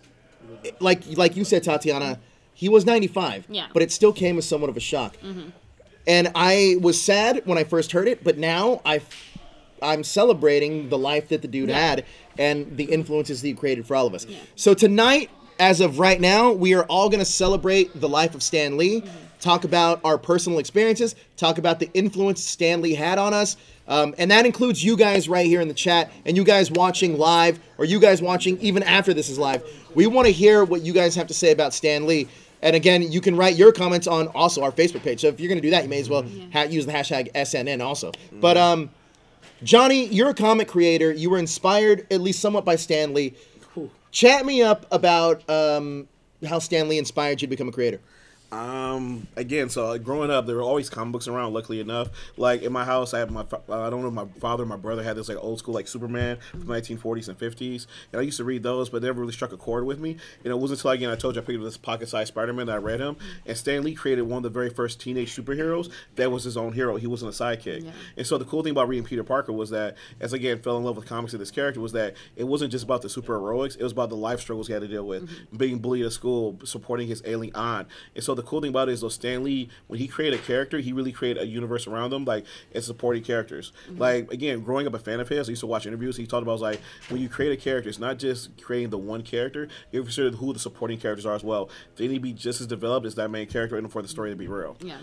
like you said, Tatiana, he was 95. Yeah. But it still came as somewhat of a shock. And I was sad when I first heard it, but now I'm celebrating the life that the dude had and the influences that he created for all of us. Yeah. So tonight, as of right now, we are all going to celebrate the life of Stan Lee, talk about our personal experiences, talk about the influence Stan Lee had on us, and that includes you guys right here in the chat, and you guys watching live, or you guys watching even after this is live. We want to hear what you guys have to say about Stan Lee. And again, you can write your comments on also our Facebook page. So if you're going to do that, you may as well use the hashtag SNN also. But Johnny, you're a comic creator. You were inspired, at least somewhat, by Stan Lee. Chat me up about how Stan Lee inspired you to become a creator. Again, so growing up, there were always comic books around. Luckily enough, like in my house, I have I don't know, my father and my brother had this like old school like Superman from the 1940s and 50s, and I used to read those, but they never really struck a chord with me. And it wasn't until again I told you I picked up this pocket-sized Spider-Man that I read him, and Stan Lee created one of the very first teenage superheroes that was his own hero. He wasn't a sidekick. Yeah. And so the cool thing about reading Peter Parker was that, as again fell in love with comics and this character, was that it wasn't just about the super heroics; it was about the life struggles he had to deal with, being bullied at school, supporting his ailing aunt. And so the cool thing about it is those Stan Lee, when he created a character, he really created a universe around them, like, and supporting characters. Like, again, growing up a fan of his, I used to watch interviews, he talked about, like, when you create a character, it's not just creating the one character, you consider who the supporting characters are as well. They need to be just as developed as that main character and for the story to be real. Yeah.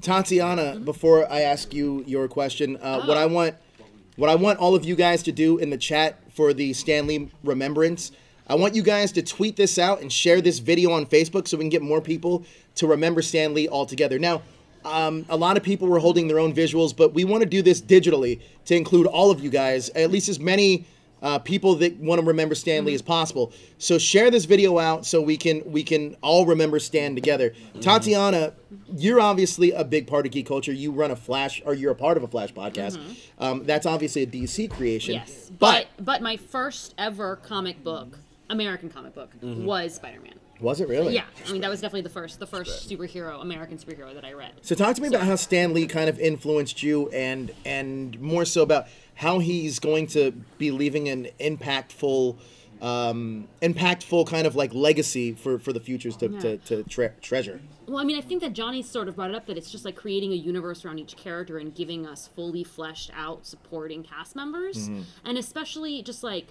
Tatiana, before I ask you your question, what I want all of you guys to do in the chat for the Stan Lee remembrance, I want you guys to tweet this out and share this video on Facebook so we can get more people to remember Stan Lee altogether. Now, a lot of people were holding their own visuals, but we want to do this digitally to include all of you guys, at least as many people that want to remember Stan Lee as possible. So share this video out so we can all remember Stan together. Tatiana, you're obviously a big part of geek culture. You run a Flash, or you're a part of a Flash podcast. That's obviously a DC creation. Yes, but my first ever comic book, American comic book, was Spider-Man. Was it really? Yeah, I mean that was definitely the first superhero, American superhero that I read. So talk to me about how Stan Lee kind of influenced you, and more so about how he's going to be leaving an impactful kind of like legacy for the futures to treasure. Well, I mean, I think that Johnny sort of brought it up that it's just like creating a universe around each character and giving us fully fleshed out supporting cast members, and especially just like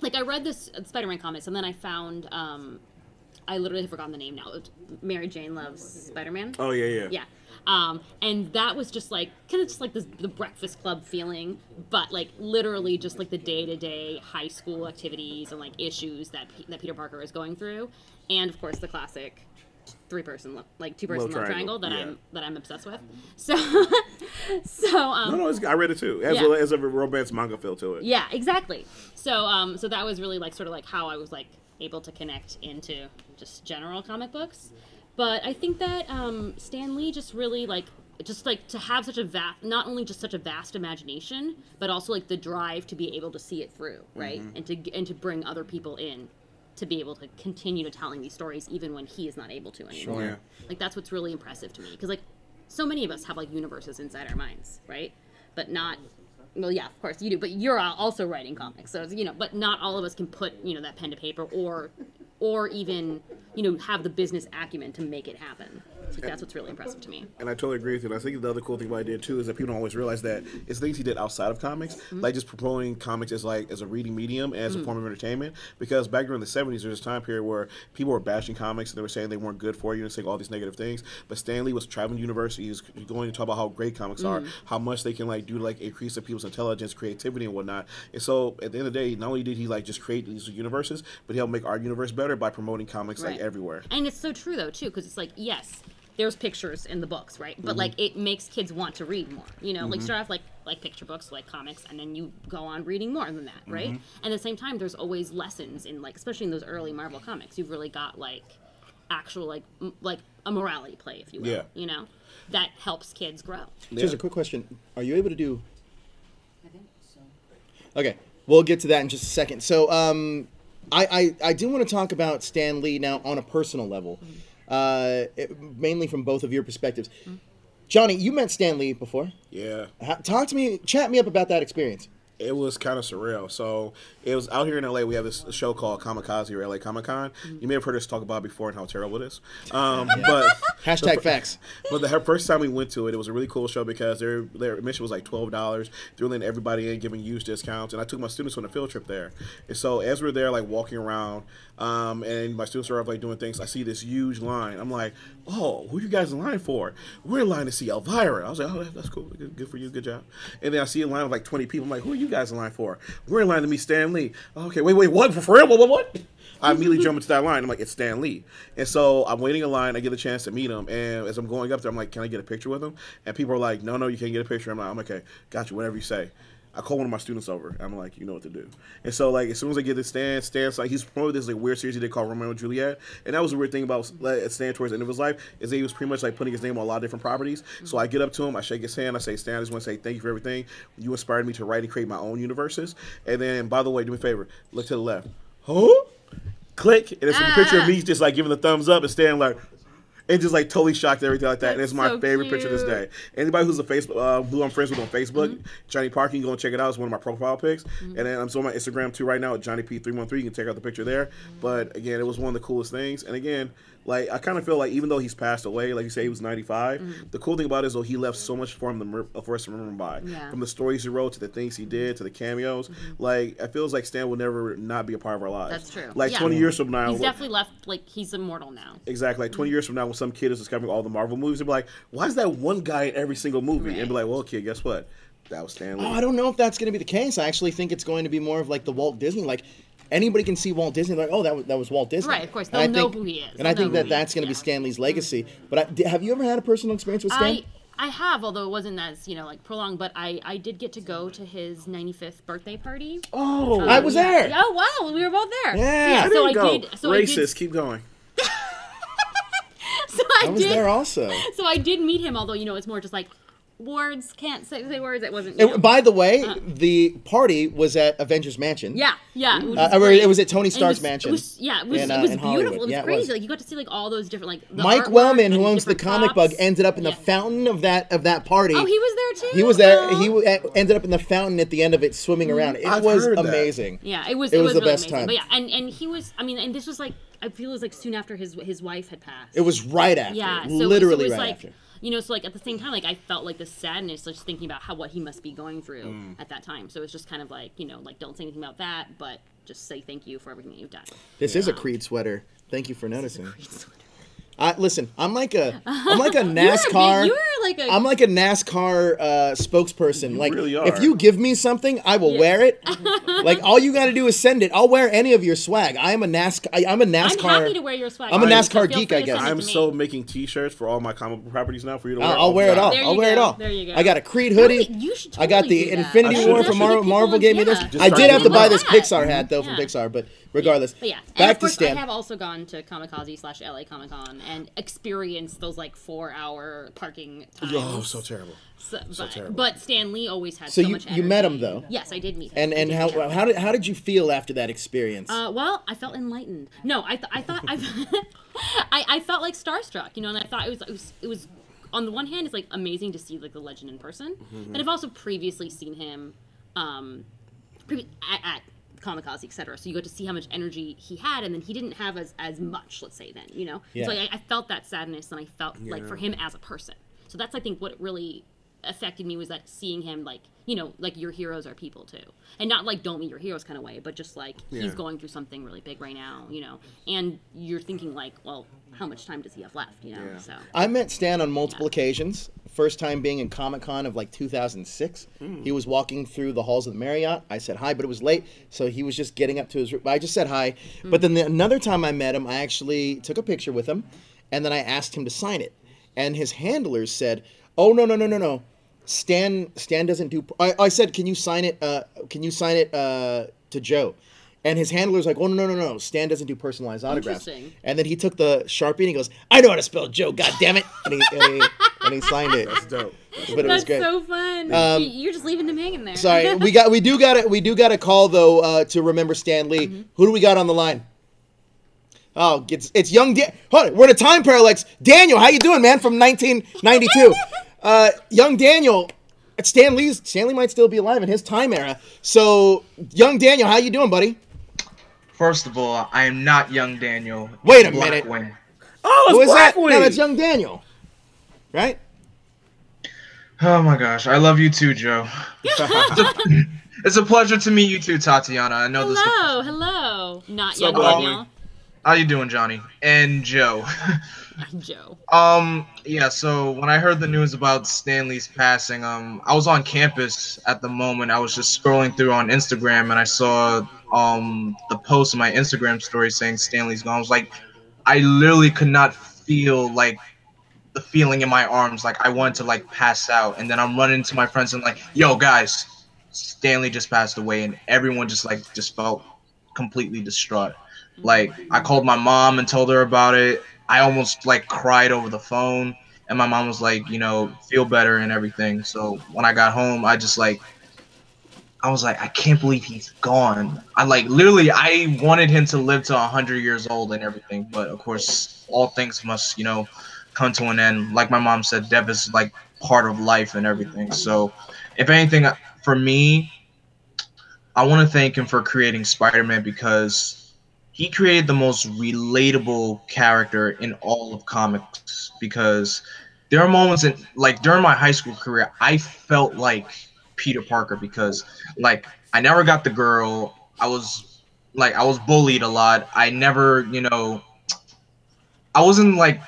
I read this Spider-Man comics and then I found. I literally have forgotten the name now. Mary Jane Loves Spider-Man. Oh, yeah. Yeah. And that was just like, kind of just like the Breakfast Club feeling, but like literally just like the day-to-day high school activities and like issues that Peter Parker is going through. And of course the classic two-person love triangle that I'm obsessed with. So no, I read it too. As a romance manga feel to it. Yeah, exactly. So so that was really like sort of like how I was like able to connect into just general comic books. But I think that Stan Lee just really like to have such a not only just such a vast imagination, but also like the drive to be able to see it through, right? And to bring other people in to be able to continue to telling these stories even when he is not able to anymore. Sure. Like that's what's really impressive to me, because like so many of us have like universes inside our minds, right? But not, well, yeah, of course you do, but you're also writing comics, so but not all of us can put that pen to paper or even have the business acumen to make it happen. So that's what's really impressive to me. And I totally agree with you. And I think the other cool thing about it too is that people don't always realize that it's things he did outside of comics, like just promoting comics as a reading medium, as a form of entertainment. Because back during the 70s, there was a time period where people were bashing comics and they were saying they weren't good for you and saying all these negative things. But Stan Lee was traveling to universities, going to talk about how great comics are, how much they can do to increase of people's intelligence, creativity, and whatnot. And so at the end of the day, not only did he just create these universes, but he helped make our universe better by promoting comics everywhere. And it's so true though too, because it's like, yes, there's pictures in the books, right? But it makes kids want to read more. Like start off like picture books, like comics, and then you go on reading more than that, right? And at the same time, there's always lessons in especially in those early Marvel comics. You've really got actual like a morality play, if you will. Yeah. That helps kids grow. Yeah. Here's a quick question: are you able to do? I think so. Okay, we'll get to that in just a second. So, I do want to talk about Stan Lee now on a personal level. Mainly from both of your perspectives. Johnny, you met Stan Lee before. Yeah. Chat me up about that experience. It was kind of surreal. So it was out here in LA. We have this show called Kamikaze or LA Comic Con. You may have heard us talk about it before and how terrible it is. But hashtag facts. But the first time we went to it, it was a really cool show because their admission was like $12. They're letting everybody in, giving huge discounts. And I took my students on a field trip there. And so as we're there, walking around, and my students are doing things, I see this huge line. I'm like, oh, who are you guys in line for? We're in line to see Elvira. I was like, oh, that's cool. Good for you. Good job. And then I see a line of 20 people. I'm like, who are you guys in line for? We're in line to meet Stan Lee. Okay, wait, what? For real? What? I immediately jump into that line. I'm like, it's Stan Lee. And so I'm waiting in line. I get a chance to meet him. And as I'm going up there, I'm like, can I get a picture with him? And people are like, no, you can't get a picture. I'm like, okay, got you, whatever you say. I call one of my students over. I'm like, you know what to do. And so, as soon as I get to Stan's he's promoted this weird series he did called Romeo and Juliet. And that was a weird thing about Stan towards the end of his life, is that he was pretty much putting his name on a lot of different properties. So I get up to him, I shake his hand, I say, Stan, I just want to say thank you for everything. You inspired me to write and create my own universes. And then, by the way, do me a favor, look to the left. Huh? Click, and it's a picture of me just giving the thumbs up and Stan and just totally shocked and everything like that. And it's my favorite picture to this day. Anybody who's who I'm friends with on Facebook, Johnny Parker, you can go and check it out. It's one of my profile pics. And then I'm on my Instagram too right now at JohnnyP313. You can check out the picture there. But again, it was one of the coolest things. And again, I kind of feel even though he's passed away, like you say, he was 95. The cool thing about it is though he left so much for us to remember him by. Yeah. From the stories he wrote to the things he did to the cameos. It feels like Stan will never not be a part of our lives. That's true. 20 years from now, he's definitely left. He's immortal now. Exactly. 20 years from now, when some kid is discovering all the Marvel movies, they'll be like, why is that one guy in every single movie? Right. And be like, well, kid, guess what? That was Stan Lee. Oh, I don't know if that's going to be the case. I actually think it's going to be more of the Walt Disney. Anybody can see Walt Disney, oh, that was Walt Disney. Right, of course. They'll know who he is. And I think that's going to be Stan Lee's legacy. But have you ever had a personal experience with Stan? I have, although it wasn't as, prolonged, but I did get to go to his 95th birthday party. Oh, I was there. Oh, wow, we were both there. Yeah. I didn't go. Racist, keep going. I was there also. So I did meet him, although, it's more just words, can't say words. It wasn't. By the way, the party was at Avengers Mansion. Yeah. It was at Tony Stark's mansion. It was beautiful. It was crazy. You got to see all those different Mike Wellman, who owns the Comic Bug, ended up in the fountain of that party. Oh, he was there too. He was there. He ended up in the fountain at the end of it, swimming around. It was amazing. Yeah, it was the really best amazing. time. But yeah, and he was. And this was I feel it was soon after his wife had passed. It was right after. Yeah, literally right after. So at the same time, I felt the sadness just thinking about what he must be going through at that time. So it's just kind of don't say anything about that, but just say thank you for everything that you've done. This is a Creed sweater. Thank you for noticing. Listen, I'm like a NASCAR. I'm like a NASCAR spokesperson. You like, really are. if you give me something, I will wear it. Like, all you got to do is send it. I'll wear any of your swag. I'm a NASCAR. I'm happy to wear your swag. I'm a NASCAR geek, I guess. I'm so making T-shirts for all my comic book properties now for you to wear. I'll wear it all. I'll wear it all. There you go. I got a Creed hoodie. You should I got the Infinity War from Marvel. Marvel gave me this. Yeah. I did have to buy this that. Pixar hat though from Pixar, but regardless. But yeah, back and of to course, Stan. I have also gone to Comikaze/LA Comic Con and experienced those like 4-hour parking times. Oh, so terrible. So terrible. But Stan Lee always had So so much energy. you met him though. Yes, I did meet him. And how did you feel after that experience? Well, I felt enlightened. No, I thought I felt like starstruck, you know, and I thought it was on the one hand, it's like amazing to see like the legend in person, and I've also previously seen him at Kamikaze, etc. So you got to see how much energy he had, and then he didn't have as much, let's say, then, you know. Yeah. So I felt that sadness, and I felt like for him as a person. So that's, I think, what really affected me, was that seeing him, like, you know, like, your heroes are people too, and not like don't meet your heroes kind of way, but just like he's going through something really big right now, you know, and you're thinking like, well, how much time does he have left, you know? So I met Stan on multiple occasions. First time being in Comic-Con of like 2006. He was walking through the halls of the Marriott. I said hi, but it was late, so he was just getting up to his room. I just said hi. But then another time I met him, I actually took a picture with him, and then I asked him to sign it. And his handlers said, "Oh, no. Stan doesn't do." I said, "Can you sign it? To Joe?" And his handler's like, "Oh, no. Stan doesn't do personalized autographs." Interesting. And then he took the Sharpie and he goes, "I know how to spell Joe, God damn it!" And he signed it. That's dope. But it was great. So fun. You're just leaving him hanging there. Sorry, we do got a call though to remember Stan Lee. Who do we got on the line? Oh, it's young hold on, we're in a time parallax. Daniel, how you doing, man? From 1992. Young Daniel, Stan Lee might still be alive in his time era. So, young Daniel, how you doing, buddy? First of all, I am not young Daniel. Wait a minute. Blackwing. Oh, Who it's is that? Blackwing. No, that's young Daniel, right? Oh my gosh, I love you too, Joe. It's a pleasure to meet you too, Tatiana. I know this. Hello. Not So young Blackwing. Daniel. How you doing, Johnny? And Joe. I'm Joe. Yeah, so when I heard the news about Stanley's passing, I was on campus at the moment. I was just scrolling through on Instagram and I saw the post in my Instagram story saying Stanley's gone. I was like, I literally could not feel like the feeling in my arms, like I wanted to like pass out. And then I'm running to my friends and like, yo guys, Stanley just passed away, and everyone just felt completely distraught. Like, I called my mom and told her about it. I almost like cried over the phone, and my mom was like, you know, feel better and everything. So when I got home, I was like, I can't believe he's gone. I wanted him to live to 100 years old and everything, but of course all things must, you know, come to an end. Like my mom said, death is like part of life and everything. So if anything, for me, I want to thank him for creating Spider-Man, because he created the most relatable character in all of comics. Because there are moments during my high school career, I felt like Peter Parker, because like I never got the girl. I was bullied a lot. I never, you know, I wasn't like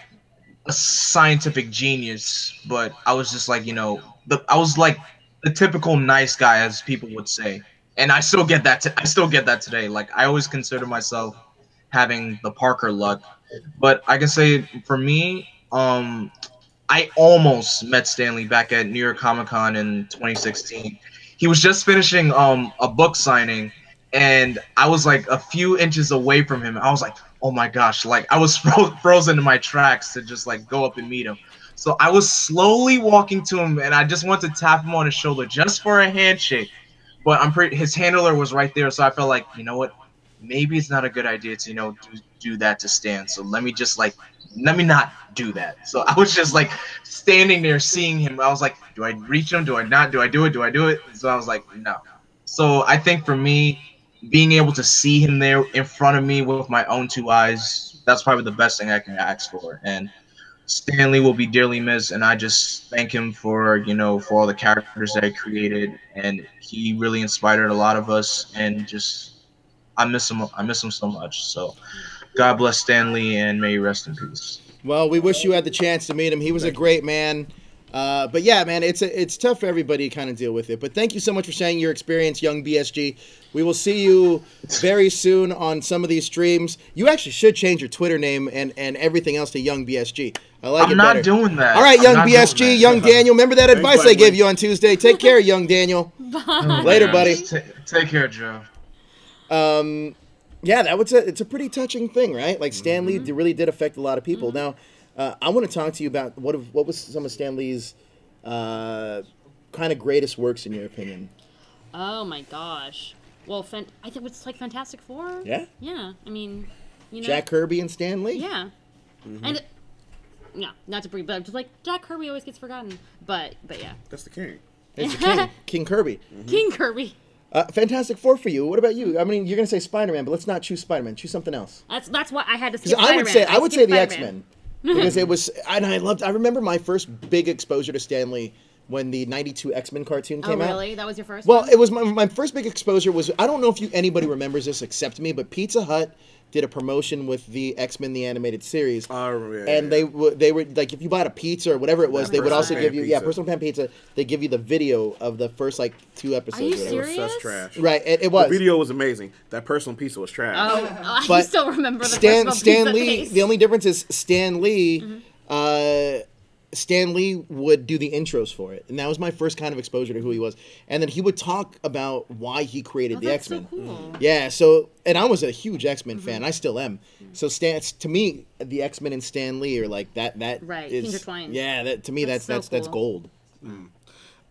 a scientific genius, but I was just like, you know, I was like the typical nice guy, as people would say. And I still get that. I still get that today. Like, I always consider myself having the Parker luck. But I can say for me, I almost met Stanley back at New York Comic Con in 2016. He was just finishing a book signing, and I was like a few inches away from him. I was like, oh my gosh, like I was frozen in my tracks to just like go up and meet him. So I was slowly walking to him, and I just wanted to tap him on his shoulder just for a handshake. But his handler was right there, so I felt like, you know what, maybe it's not a good idea to, you know, do that to Stan. So let me not do that. So I was just like standing there seeing him. I was like, do I reach him? Do I not? Do I do it? Do I do it? So I was like, no. So I think for me, being able to see him there in front of me with my own two eyes, that's probably the best thing I can ask for. And Stanley will be dearly missed, and I just thank him for, you know, for all the characters that he created, and he really inspired a lot of us, and just I miss him so much. So God bless Stanley, and may he rest in peace. Well, we wish you had the chance to meet him. He was a great man. But yeah, man, it's tough for everybody to kind of deal with it. But thank you so much for sharing your experience, young BSG. We will see you very soon on some of these streams. You actually should change your Twitter name and everything else to young BSG. I like it better. I'm not doing that. All right, young BSG, young Daniel. Remember that advice I gave you on Tuesday? Take care, young Daniel. Bye. Later, buddy. Take care, Joe. Yeah, it's a pretty touching thing, right? Like Stan Lee really did affect a lot of people. Now, I want to talk to you about what was some of Stan Lee's kind of greatest works in your opinion. Oh my gosh. Well, I think it's like Fantastic Four. Yeah. Yeah. I mean, you know. Jack Kirby and Stan Lee. Yeah. And no, not to bring, but just like Jack Kirby always gets forgotten. But yeah. That's the king. It's the king, King Kirby. King Kirby. Fantastic Four for you. What about you? I mean, you're gonna say Spider-Man, but let's not choose Spider-Man. Choose something else. That's why I had to skip I would Spider-Man. say the X-Men because it was. And I remember my first big exposure to Stan Lee when the '92 X-Men cartoon came out. Oh, really? That was your first Well, one? it was my first big exposure was, I don't know if anybody remembers this except me, but Pizza Hut did a promotion with the X-Men the Animated Series. And they were like, if you bought a pizza or whatever it was, they would also give you personal pan pizza. They give you the video of the first like 2 episodes. Are you or whatever. serious? It was such trash. Right, it was. The video was amazing. That personal pizza was trash. Oh, But I still remember the Stan personal Lee. pizza The only difference is Stan Lee. Stan Lee would do the intros for it, and that was my first kind of exposure to who he was. And then he would talk about why he created the X-Men. So cool. Yeah, and I was a huge X-Men fan. I still am. So to me, the X-Men and Stan Lee are like that. That Right, is intertwined. Yeah, to me that's cool.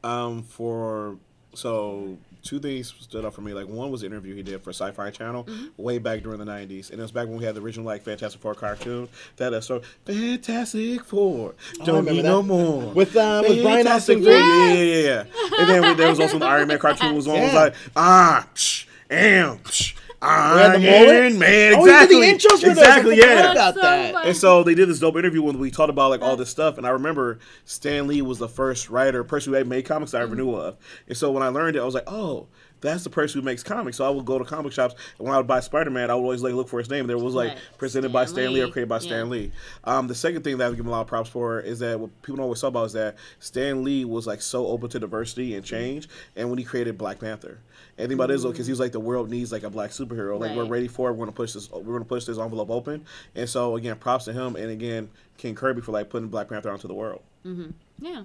gold. So 2 things stood out for me. Like, one was the interview he did for Sci-Fi Channel way back during the '90s, and it was back when we had the original like Fantastic Four cartoon. That sort of Fantastic Four, don't need no more with Brian Austin. Yeah. And then there was also the Iron Man cartoon was on. It was like Iron Man, exactly. The intros for exactly, those. yeah. About that. And so they did this dope interview when we talked about like all this stuff, and I remember Stan Lee was the first person who made comics I ever knew of. And so when I learned it, I was like, oh, that's the person who makes comics. So I would go to comic shops, and when I would buy Spider-Man, I would always like look for his name. There was like presented by Stan Lee or created by Stan Lee. The second thing that I would give him a lot of props for is that what people don't always talk about is that Stan Lee was like so open to diversity and change, and when he created Black Panther. And the thing about it is, because he was like, the world needs like a black superhero. Like, we're ready for it. We're gonna push this envelope open. And so again, props to him, and again, King Kirby for like putting Black Panther onto the world. Yeah.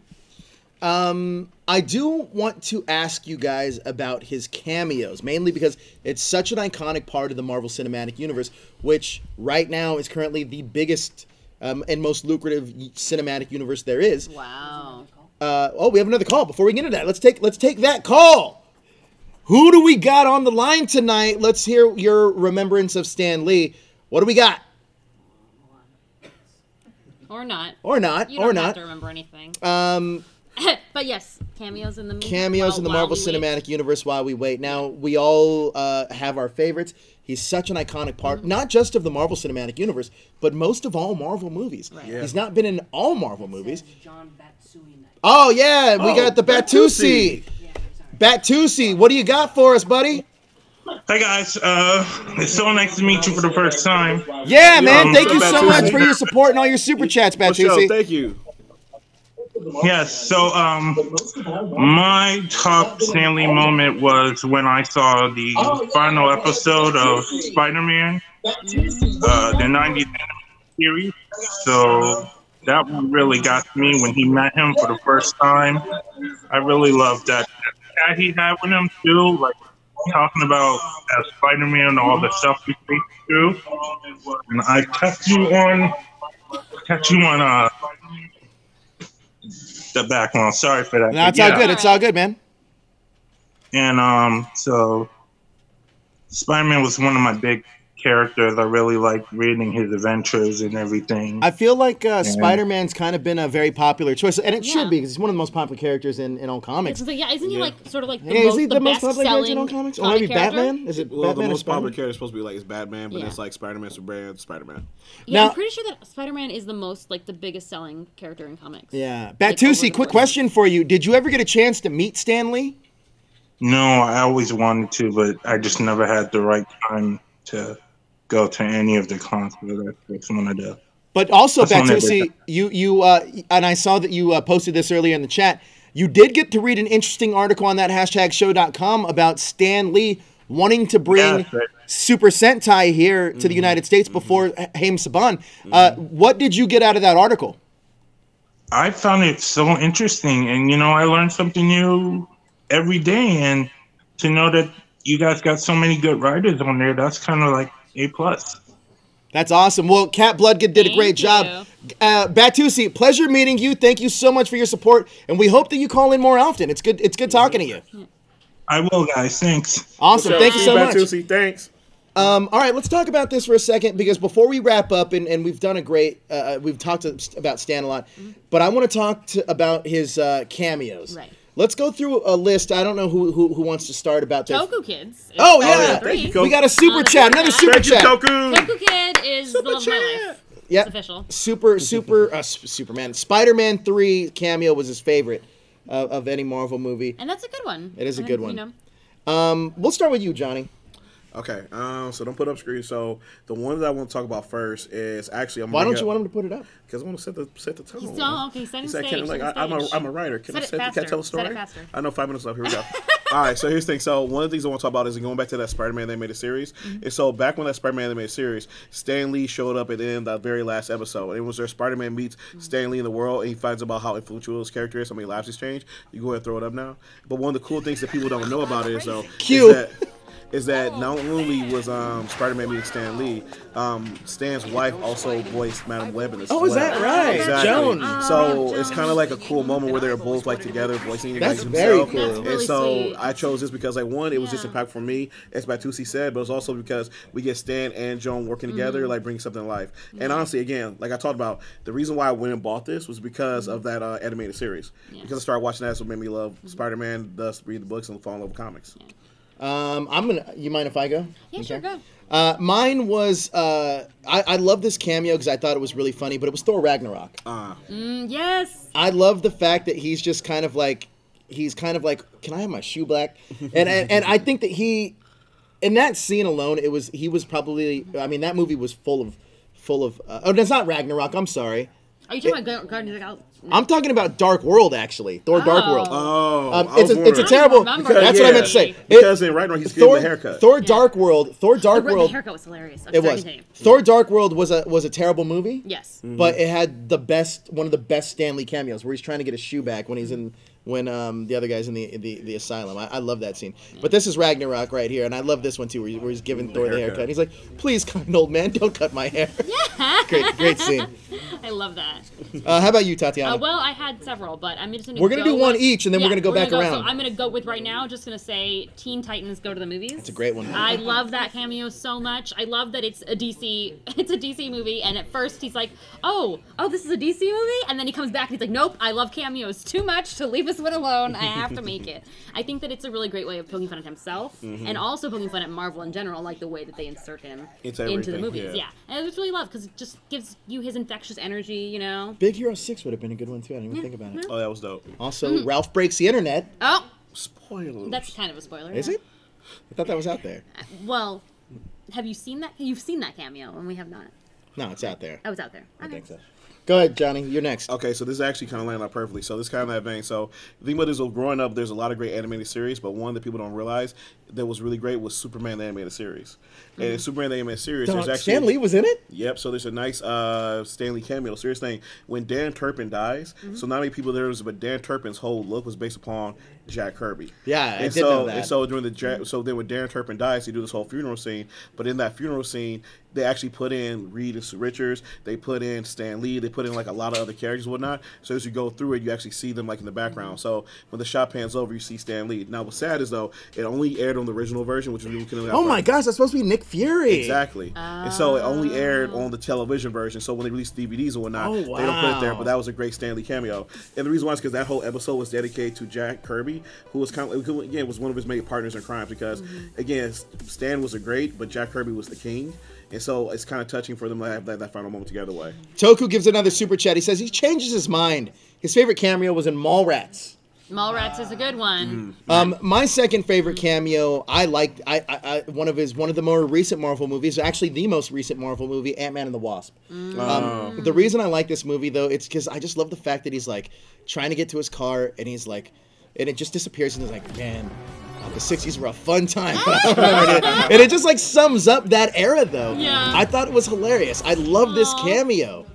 I do want to ask you guys about his cameos, mainly because it's such an iconic part of the Marvel Cinematic Universe, which right now is currently the biggest and most lucrative cinematic universe there is. Wow. We have another call. Before we get into that, let's take that call. Who do we got on the line tonight? Let's hear your remembrance of Stan Lee. What do we got? Or not. You don't have to remember anything. But yes, cameos in the movie. Marvel Cinematic Universe while we wait. Now, we all have our favorites. He's such an iconic part, not just of the Marvel Cinematic Universe, but most of all Marvel movies. Right. Yeah. He's not been in all Marvel movies. John Batsui. Oh, yeah, we got the Batusi. Batusi, what do you got for us, buddy? Hi guys, it's so nice to meet you for the first time. Yeah, man, thank you so Batusi? much for your support and all your super chats, Batusi. Thank you. Yes, so my top Stan Lee moment was when I saw the final episode of Spider-Man, the 90th series. So that one really got to me when he met him for the first time. I really loved that chat he had with him too, like talking about as Spider-Man and all the stuff we faced through. And I catch you on the background. Sorry for that. No, it's all good. It's all good, man. And so Spider-Man was one of my big characters. I really liked reading his adventures and everything. I feel like Spider-Man's kind of been a very popular choice, and it should be because he's one of the most popular characters in all comics. Isn't he like sort of like Is he the most best popular character in all selling comics? Or maybe character? Batman? Is it Batman The or most Spider-Man? popular character is supposed to be like it's Batman, but it's like Spider-Man, Superman, Spider-Man. Yeah, Now- I'm pretty sure that Spider-Man is the most like the biggest selling character in comics. Yeah. Like, over Batusi, the quick board. question for you. Did you ever get a chance to meet Stan Lee? No, I always wanted to, but I just never had the right time to go to any of the cons. That's one of the But also, That's one Batusi, you and I saw that you posted this earlier in the chat. You did get to read an interesting article on that #show.com about Stan Lee wanting to bring Super Sentai here to the United States before Haim Saban. What did you get out of that article? I found it so interesting, and I learned something new every day, and to know that you guys got so many good writers on there, that's kind of like A+. That's awesome. Well, Cat Bloodgood did a great job. Batusi, pleasure meeting you. Thank you so much for your support, and we hope that you call in more often. It's good talking to you. I will, guys. Thanks. Awesome. Thank you so much. Batusi, thanks. All right, let's talk about this for a second, because before we wrap up, and we've done a great, we've talked about Stan a lot, but I want to talk about his cameos. Right. Let's go through a list. I don't know who wants to start about this. Toku Kids. Oh, yeah. Thank you, we got a super chat. Another super chat. Toku Kid is the love of my life. Yeah. It's official. Superman. Spider-Man 3 cameo was his favorite of any Marvel movie. And that's a good one. It is a good one. We'll start with you, Johnny. Okay, so don't put up screen. So the one that I want to talk about first is actually. Why don't you want him to put it up? Because I want to set the tone. Okay, set stage. I'm a writer. Can I tell a story? Set it faster. I know 5 minutes left. Here we go. All right, so here's the thing. So one of the things I want to talk about is going back to that Spider-Man animated series. And so back when that Spider-Man animated series, Stan Lee showed up at the end of the very last episode. And it was where Spider-Man meets Stan Lee in the world, and he finds about how influential his character is, how many lives he's changed. You go ahead and throw it up now. But one of the cool things that people don't know about it is that not only was Spider-Man meeting Stan Lee, Stan's wife also voiced Madam Web in this. Oh, is that right? Exactly. Joan. So it's kind of like a cool moment where they're both like together voicing That's like very himself. cool. That's really And so sweet. I chose this because like one, it was just impactful for me, as Batusi said, but it's also because we get Stan and Joan working together, like bringing something to life. And honestly, again, like I talked about, the reason why I went and bought this was because of that animated series. Because I started watching that, so it made me love Spider-Man, thus read the books and fall in love with comics. You mind if I go? Yeah, sure, go. Mine was, I love this cameo because I thought it was really funny, but it was Thor Ragnarok. Yes. I love the fact that he's just kind of like, can I have my shoe black? And I think that in that scene alone, he was probably, I mean, that movie was full of, oh, that's not Ragnarok, I'm sorry. Are you talking about Guardians of the Galaxy? I'm talking about Dark World, actually. Thor Dark World. Oh, it's a terrible. That's what I meant to say. Because in Ragnarok, he's getting the haircut. Thor Dark World. The haircut was hilarious. It was. Thor Dark World was a terrible movie. Yes. But it had one of the best Stan Lee cameos where he's trying to get his shoe back when the other guy's in the asylum. I love that scene. But this is Ragnarok right here, and I love this one too, where he's giving Thor the haircut. And he's like, "Please, kind old man, don't cut my hair." Yeah. Great scene. I love that. How about you, Tatiana? Well, I had several, but I'm just going to We're going to do one each, and then we're going to go back around. So I'm going to go with right now, just going to say Teen Titans Go to the Movies. It's a great one. I love that cameo so much. I love that it's a DC movie, and at first he's like, oh, this is a DC movie? And then he comes back and he's like, nope, I love cameos too much to leave this one alone. I have to make it. I think that it's a really great way of poking fun at himself, and also poking fun at Marvel in general, like the way that they insert him into the movies. Yeah. And I just really love, because it just gives you his infectious energy, you know? Big Hero 6 would have been a good one too. I didn't even think about it. Oh, that was dope. Also, Ralph Breaks the Internet. Oh! Spoilers. That's kind of a spoiler. Is it? I thought that was out there. Well, have you seen that? You've seen that cameo, and we have not. No, it's out there. Oh, it's out there. I think so. Go ahead, Johnny. You're next. Okay, so this actually kind of landed out perfectly. So this kind of that vein. So the thing about this, growing up, there's a lot of great animated series, but one that people don't realize that was really great was Superman the animated series. And in Superman the animated series, there's actually Stan Lee was in it. Yep. So there's a nice Stan Lee cameo. Serious thing. When Dan Turpin dies, so not many people there was, but Dan Turpin's whole look was based upon Jack Kirby. Yeah, I did know that. And so during then when Dan Turpin dies, they do this whole funeral scene. But in that funeral scene, they actually put in Reed and Sue Richards. They put in Stan Lee. They put in like a lot of other characters and whatnot. So as you go through it, you actually see them like in the background. So when the shot pans over, you see Stan Lee. Now what's sad is though, it only aired on the original version, which was oh my gosh, that's supposed to be Nick Fury. Exactly. And so it only aired on the television version. So when they released DVDs and whatnot, they don't put it there. But that was a great Stan Lee cameo. And the reason why is because that whole episode was dedicated to Jack Kirby, who was kind of, again, was one of his main partners in crime. Because again, Stan was a great, but Jack Kirby was the king. And so it's kind of touching for them to have that final moment together. Toku gives another super chat. He says he changes his mind. His favorite cameo was in Mallrats. Mallrats is a good one. My second favorite cameo, I liked. One of the more recent Marvel movies, actually the most recent Marvel movie, Ant-Man and the Wasp. The reason I like this movie though, it's because I just love the fact that he's like trying to get to his car, and he's like, and it just disappears, and he's like, man. The 60s were a fun time. And it just like sums up that era though. Yeah. I thought it was hilarious. I love this cameo.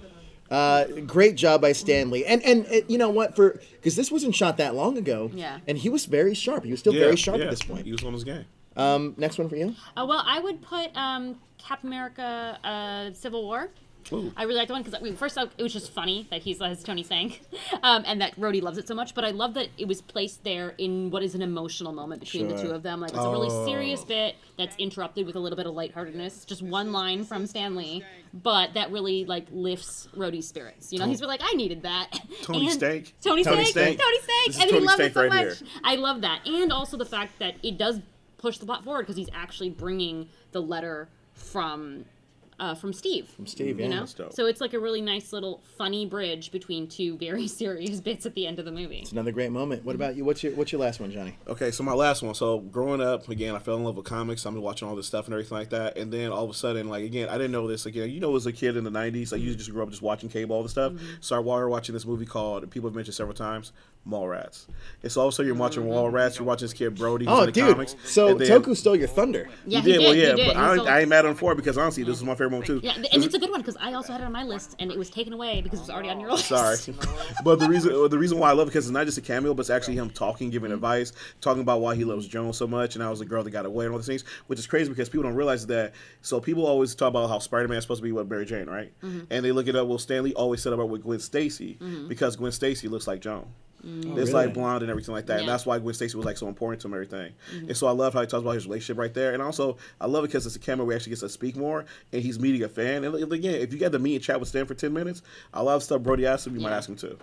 Great job by Stan Lee. And you know what? Because this wasn't shot that long ago. Yeah. And he was very sharp. He was still very sharp at this point. He was on his game. Next one for you. Well, I would put Captain America Civil War. Ooh. I really like the one because first off, it was just funny that he's as Tony sang, and that Rhodey loves it so much. But I love that it was placed there in what is an emotional moment between the two of them. Like it's a really serious bit that's interrupted with a little bit of lightheartedness. Just one line from Stan Lee, but that really like lifts Rhodey's spirits. You know, he's like, I needed that. Tony Stank. Tony Stank, This and is he Tony loved Stank it so right much. here. I love that, and also the fact that it does push the plot forward because he's actually bringing the letter from Steve. From Steve, yeah. You know? That's dope. So it's like a really nice little funny bridge between two very serious bits at the end of the movie. It's another great moment. What about you? What's your last one, Johnny? Okay, so my last one. So growing up, again, I fell in love with comics. I'm watching all this stuff and everything like that. And then all of a sudden, like, again, I didn't know this. Again, you know, as a kid in the 90s, I usually just grew up just watching cable, all this stuff. So I started watching this movie called, people have mentioned several times, Mallrats. And so all of a sudden you're watching Mallrats, you're watching this kid Brody who's in the dude. comics. So and then, Toku stole your thunder. Yeah, he did. Well, yeah, he did. but I ain't mad at him for it because honestly, this is my favorite one too. Yeah, and it's a good one because I also had it on my list and it was taken away because it was already on your list. Sorry, but the reason why I love it because it's not just a cameo, but it's actually him talking, giving advice, talking about why he loves Joan so much, and I was the girl that got away and all these things, which is crazy because people don't realize that. So people always talk about how Spider-Man is supposed to be with Mary Jane, right? And they look it up. Well, Stan Lee always set up with Gwen Stacy because Gwen Stacy looks like Joan. It's like blonde and everything like that, and that's why Gwen Stacy was like so important to him and everything. And so I love how he talks about his relationship right there, and also I love it because it's a camera where he actually gets to speak more, and he's meeting a fan. And again, if you got to meet and chat with Stan for 10 minutes, a lot of stuff Brody asked him, you might ask him too.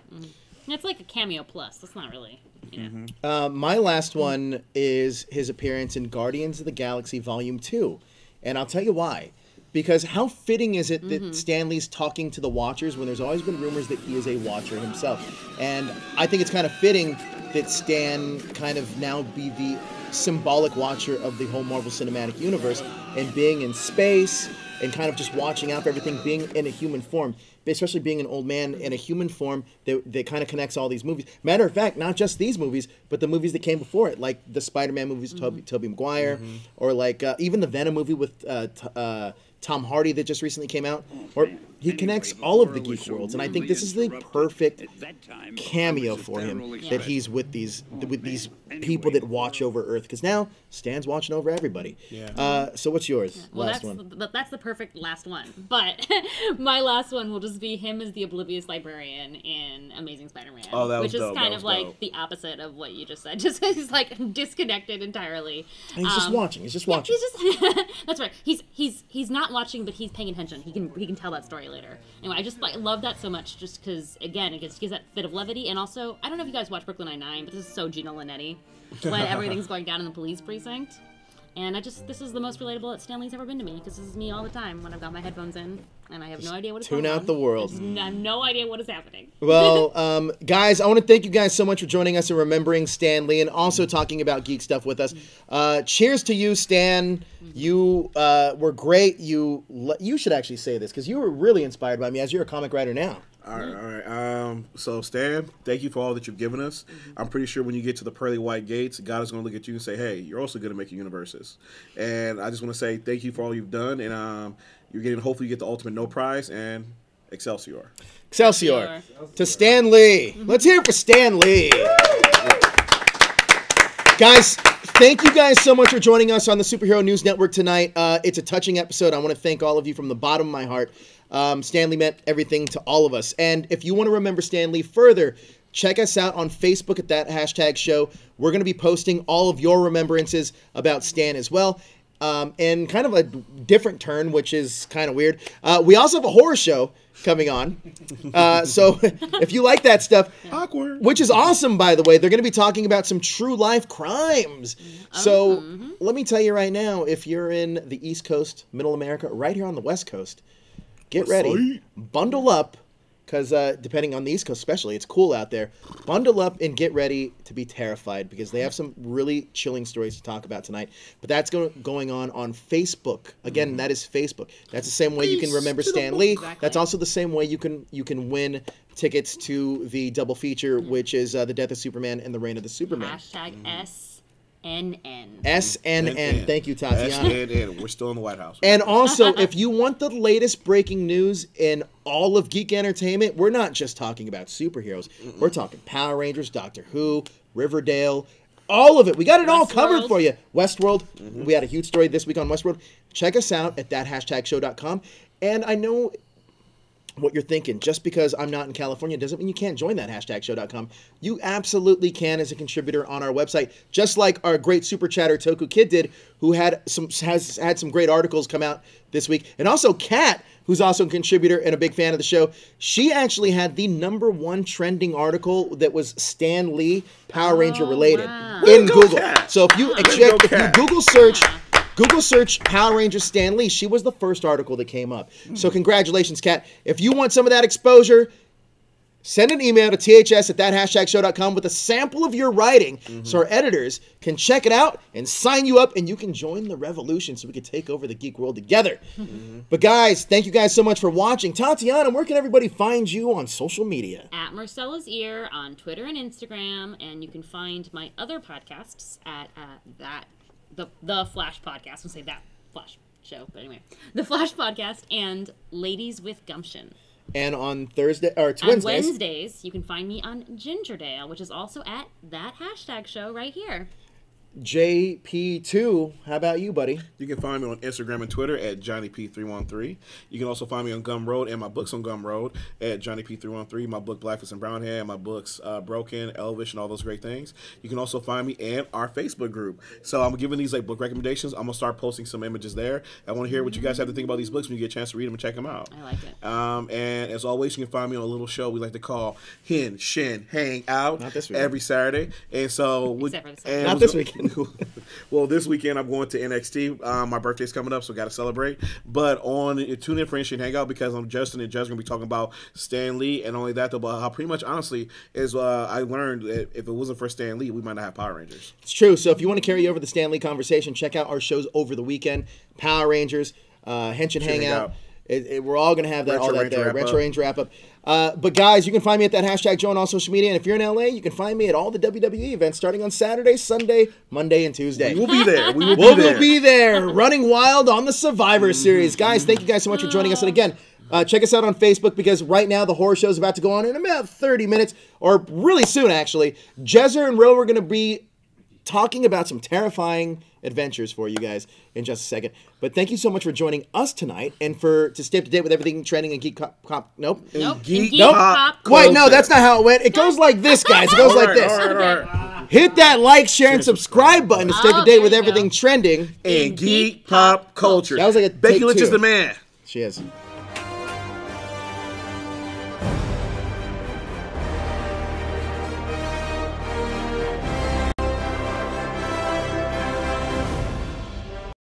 It's like a cameo plus. That's not really. You know. My last one is his appearance in Guardians of the Galaxy Volume 2, and I'll tell you why. Because how fitting is it that Stan Lee's talking to the Watchers when there's always been rumors that he is a Watcher himself? And I think it's kind of fitting that Stan kind of now be the symbolic Watcher of the whole Marvel Cinematic Universe and being in space and kind of just watching out for everything, being in a human form, especially being an old man in a human form that kind of connects all these movies. Matter of fact, not just these movies, but the movies that came before it, like the Spider-Man movies, Tobey Maguire, or like even the Venom movie with Tom Hardy that just recently came out, or he connects all of the geek worlds, and I think this is the perfect cameo for him that he's with these people that watch over Earth, because now Stan's watching over everybody. So what's yours? Well, last one. That's the perfect last one. But my last one will just be him as the oblivious librarian in Amazing Spider-Man, Oh, that was which is dope. kind That of was like dope. the opposite of what you just said. Just he's like disconnected entirely. And he's just watching. He's just watching. He's just that's right. He's not watching, but he's paying attention. He can tell that story later. Anyway, I just love that so much, just because again it gives that bit of levity, and also I don't know if you guys watch Brooklyn Nine-Nine, but this is so Gina Linetti when everything's going down in the police precinct. And this is the most relatable that Stan Lee's ever been to me, because this is me all the time when I've got my headphones in and I have no idea what is going on. Tune out the world. I have no idea what is happening. Well, guys, I want to thank you guys so much for joining us and remembering Stan Lee and also talking about geek stuff with us. Cheers to you, Stan. You were great. You should actually say this, because you were really inspired by me, as you're a comic writer now. All right. So, Stan, thank you for all that you've given us. I'm pretty sure when you get to the pearly white gates, God is going to look at you and say, hey, you're also going to make universes. And I just want to say thank you for all you've done. And hopefully you get the ultimate no prize, and Excelsior. Excelsior. To Stan Lee. Let's hear it for Stan Lee. Guys, thank you guys so much for joining us on the Superhero News Network tonight. It's a touching episode. I want to thank all of you from the bottom of my heart. Stan Lee meant everything to all of us. And if you want to remember Stan Lee further, check us out on Facebook at that #show. We're going to be posting all of your remembrances about Stan as well. And kind of a different turn, which is kind of weird. We also have a horror show coming on. So if you like that stuff, awkward, which is awesome, by the way, they're going to be talking about some true life crimes. So let me tell you right now, if you're in the East Coast, Middle America, right here on the West Coast, get ready, bundle up, because depending on the East Coast especially, it's cool out there. Bundle up and get ready to be terrified because they have some really chilling stories to talk about tonight. But that's going on Facebook. Again, that is Facebook. That's the same way you can remember Stan Lee. Exactly. That's also the same way you can win tickets to the double feature, which is The Death of Superman and The Reign of the Superman. Hashtag SNN. SNN. Thank you, Tatiana. SNN. We're still in the White House. And also, if you want the latest breaking news in all of geek entertainment, we're not just talking about superheroes. We're talking Power Rangers, Doctor Who, Riverdale, all of it. We got it all covered for you. Westworld. We had a huge story this week on Westworld. Check us out at thathashtagshow.com. And I know what you're thinking. Just because I'm not in California doesn't mean you can't join that hashtagshow.com. You absolutely can as a contributor on our website, just like our great super chatter Toku Kid did, who has had some great articles come out this week. And also Kat, who's also a contributor and a big fan of the show. She actually had the #1 trending article that was Stan Lee Power Ranger related in Google. So if you Google search Power Rangers Stan Lee, she was the first article that came up. So congratulations, Kat. If you want some of that exposure, send an email to ths@thathashtagshow.com with a sample of your writing so our editors can check it out and sign you up, and you can join the revolution so we can take over the geek world together. But guys, thank you guys so much for watching. Tatiana, where can everybody find you on social media? At Marcella's Ear on Twitter and Instagram, and you can find my other podcasts at the Flash Podcast. I'll say that Flash show, but anyway, the Flash Podcast and Ladies with Gumption. And on Wednesdays. Wednesdays, you can find me on Gingerdale, which is also at that hashtag show right here. JP2, how about you, buddy? You can find me on Instagram and Twitter at JohnnyP313. You can also find me on Gumroad and my books on Gumroad at JohnnyP313. My book Blackface and Brownhead, my books Broken, Elvish, and all those great things. You can also find me in our Facebook group. So I'm giving these like book recommendations. I'm gonna start posting some images there. I want to hear what you guys have to think about these books when you get a chance to read them and check them out. I like it. And as always, you can find me on a little show we like to call Hin Shin Hang Out. Not this weekend. Every Saturday. And so Except for the Saturday. Not this weekend. Well, this weekend I'm going to NXT. My birthday's coming up, so got to celebrate. But tune in for Instant Hangout because I'm Justin and Jess going to be talking about Stan Lee, and only that, but how pretty much honestly is I learned that if it wasn't for Stan Lee, we might not have Power Rangers. It's true. So if you want to carry over the Stan Lee conversation, check out our shows over the weekend. Power Rangers, Henshin Hangout. We're all going to have that, all that there. Retro Ranger wrap up. But guys, you can find me at that hashtag Joe on all social media. And if you're in LA, you can find me at all the WWE events starting on Saturday, Sunday, Monday, and Tuesday. We'll be there. We will be there, running wild on the Survivor Series. Guys, thank you guys so much for joining us. And again, check us out on Facebook because right now the horror show is about to go on in about 30 minutes, or really soon, actually. Jezzer and Ro are going to be talking about some terrifying adventures for you guys in just a second. But thank you so much for joining us tonight and to stay up to date with everything trending in Geek Pop. Nope. Geek Pop. Wait, no, that's not how it went. It goes like this, guys. It goes like this. All right. Hit that like, share, and subscribe button to stay up to date with everything trending in Geek Pop culture. That was like a Becky take Lynch two. is the man. She is.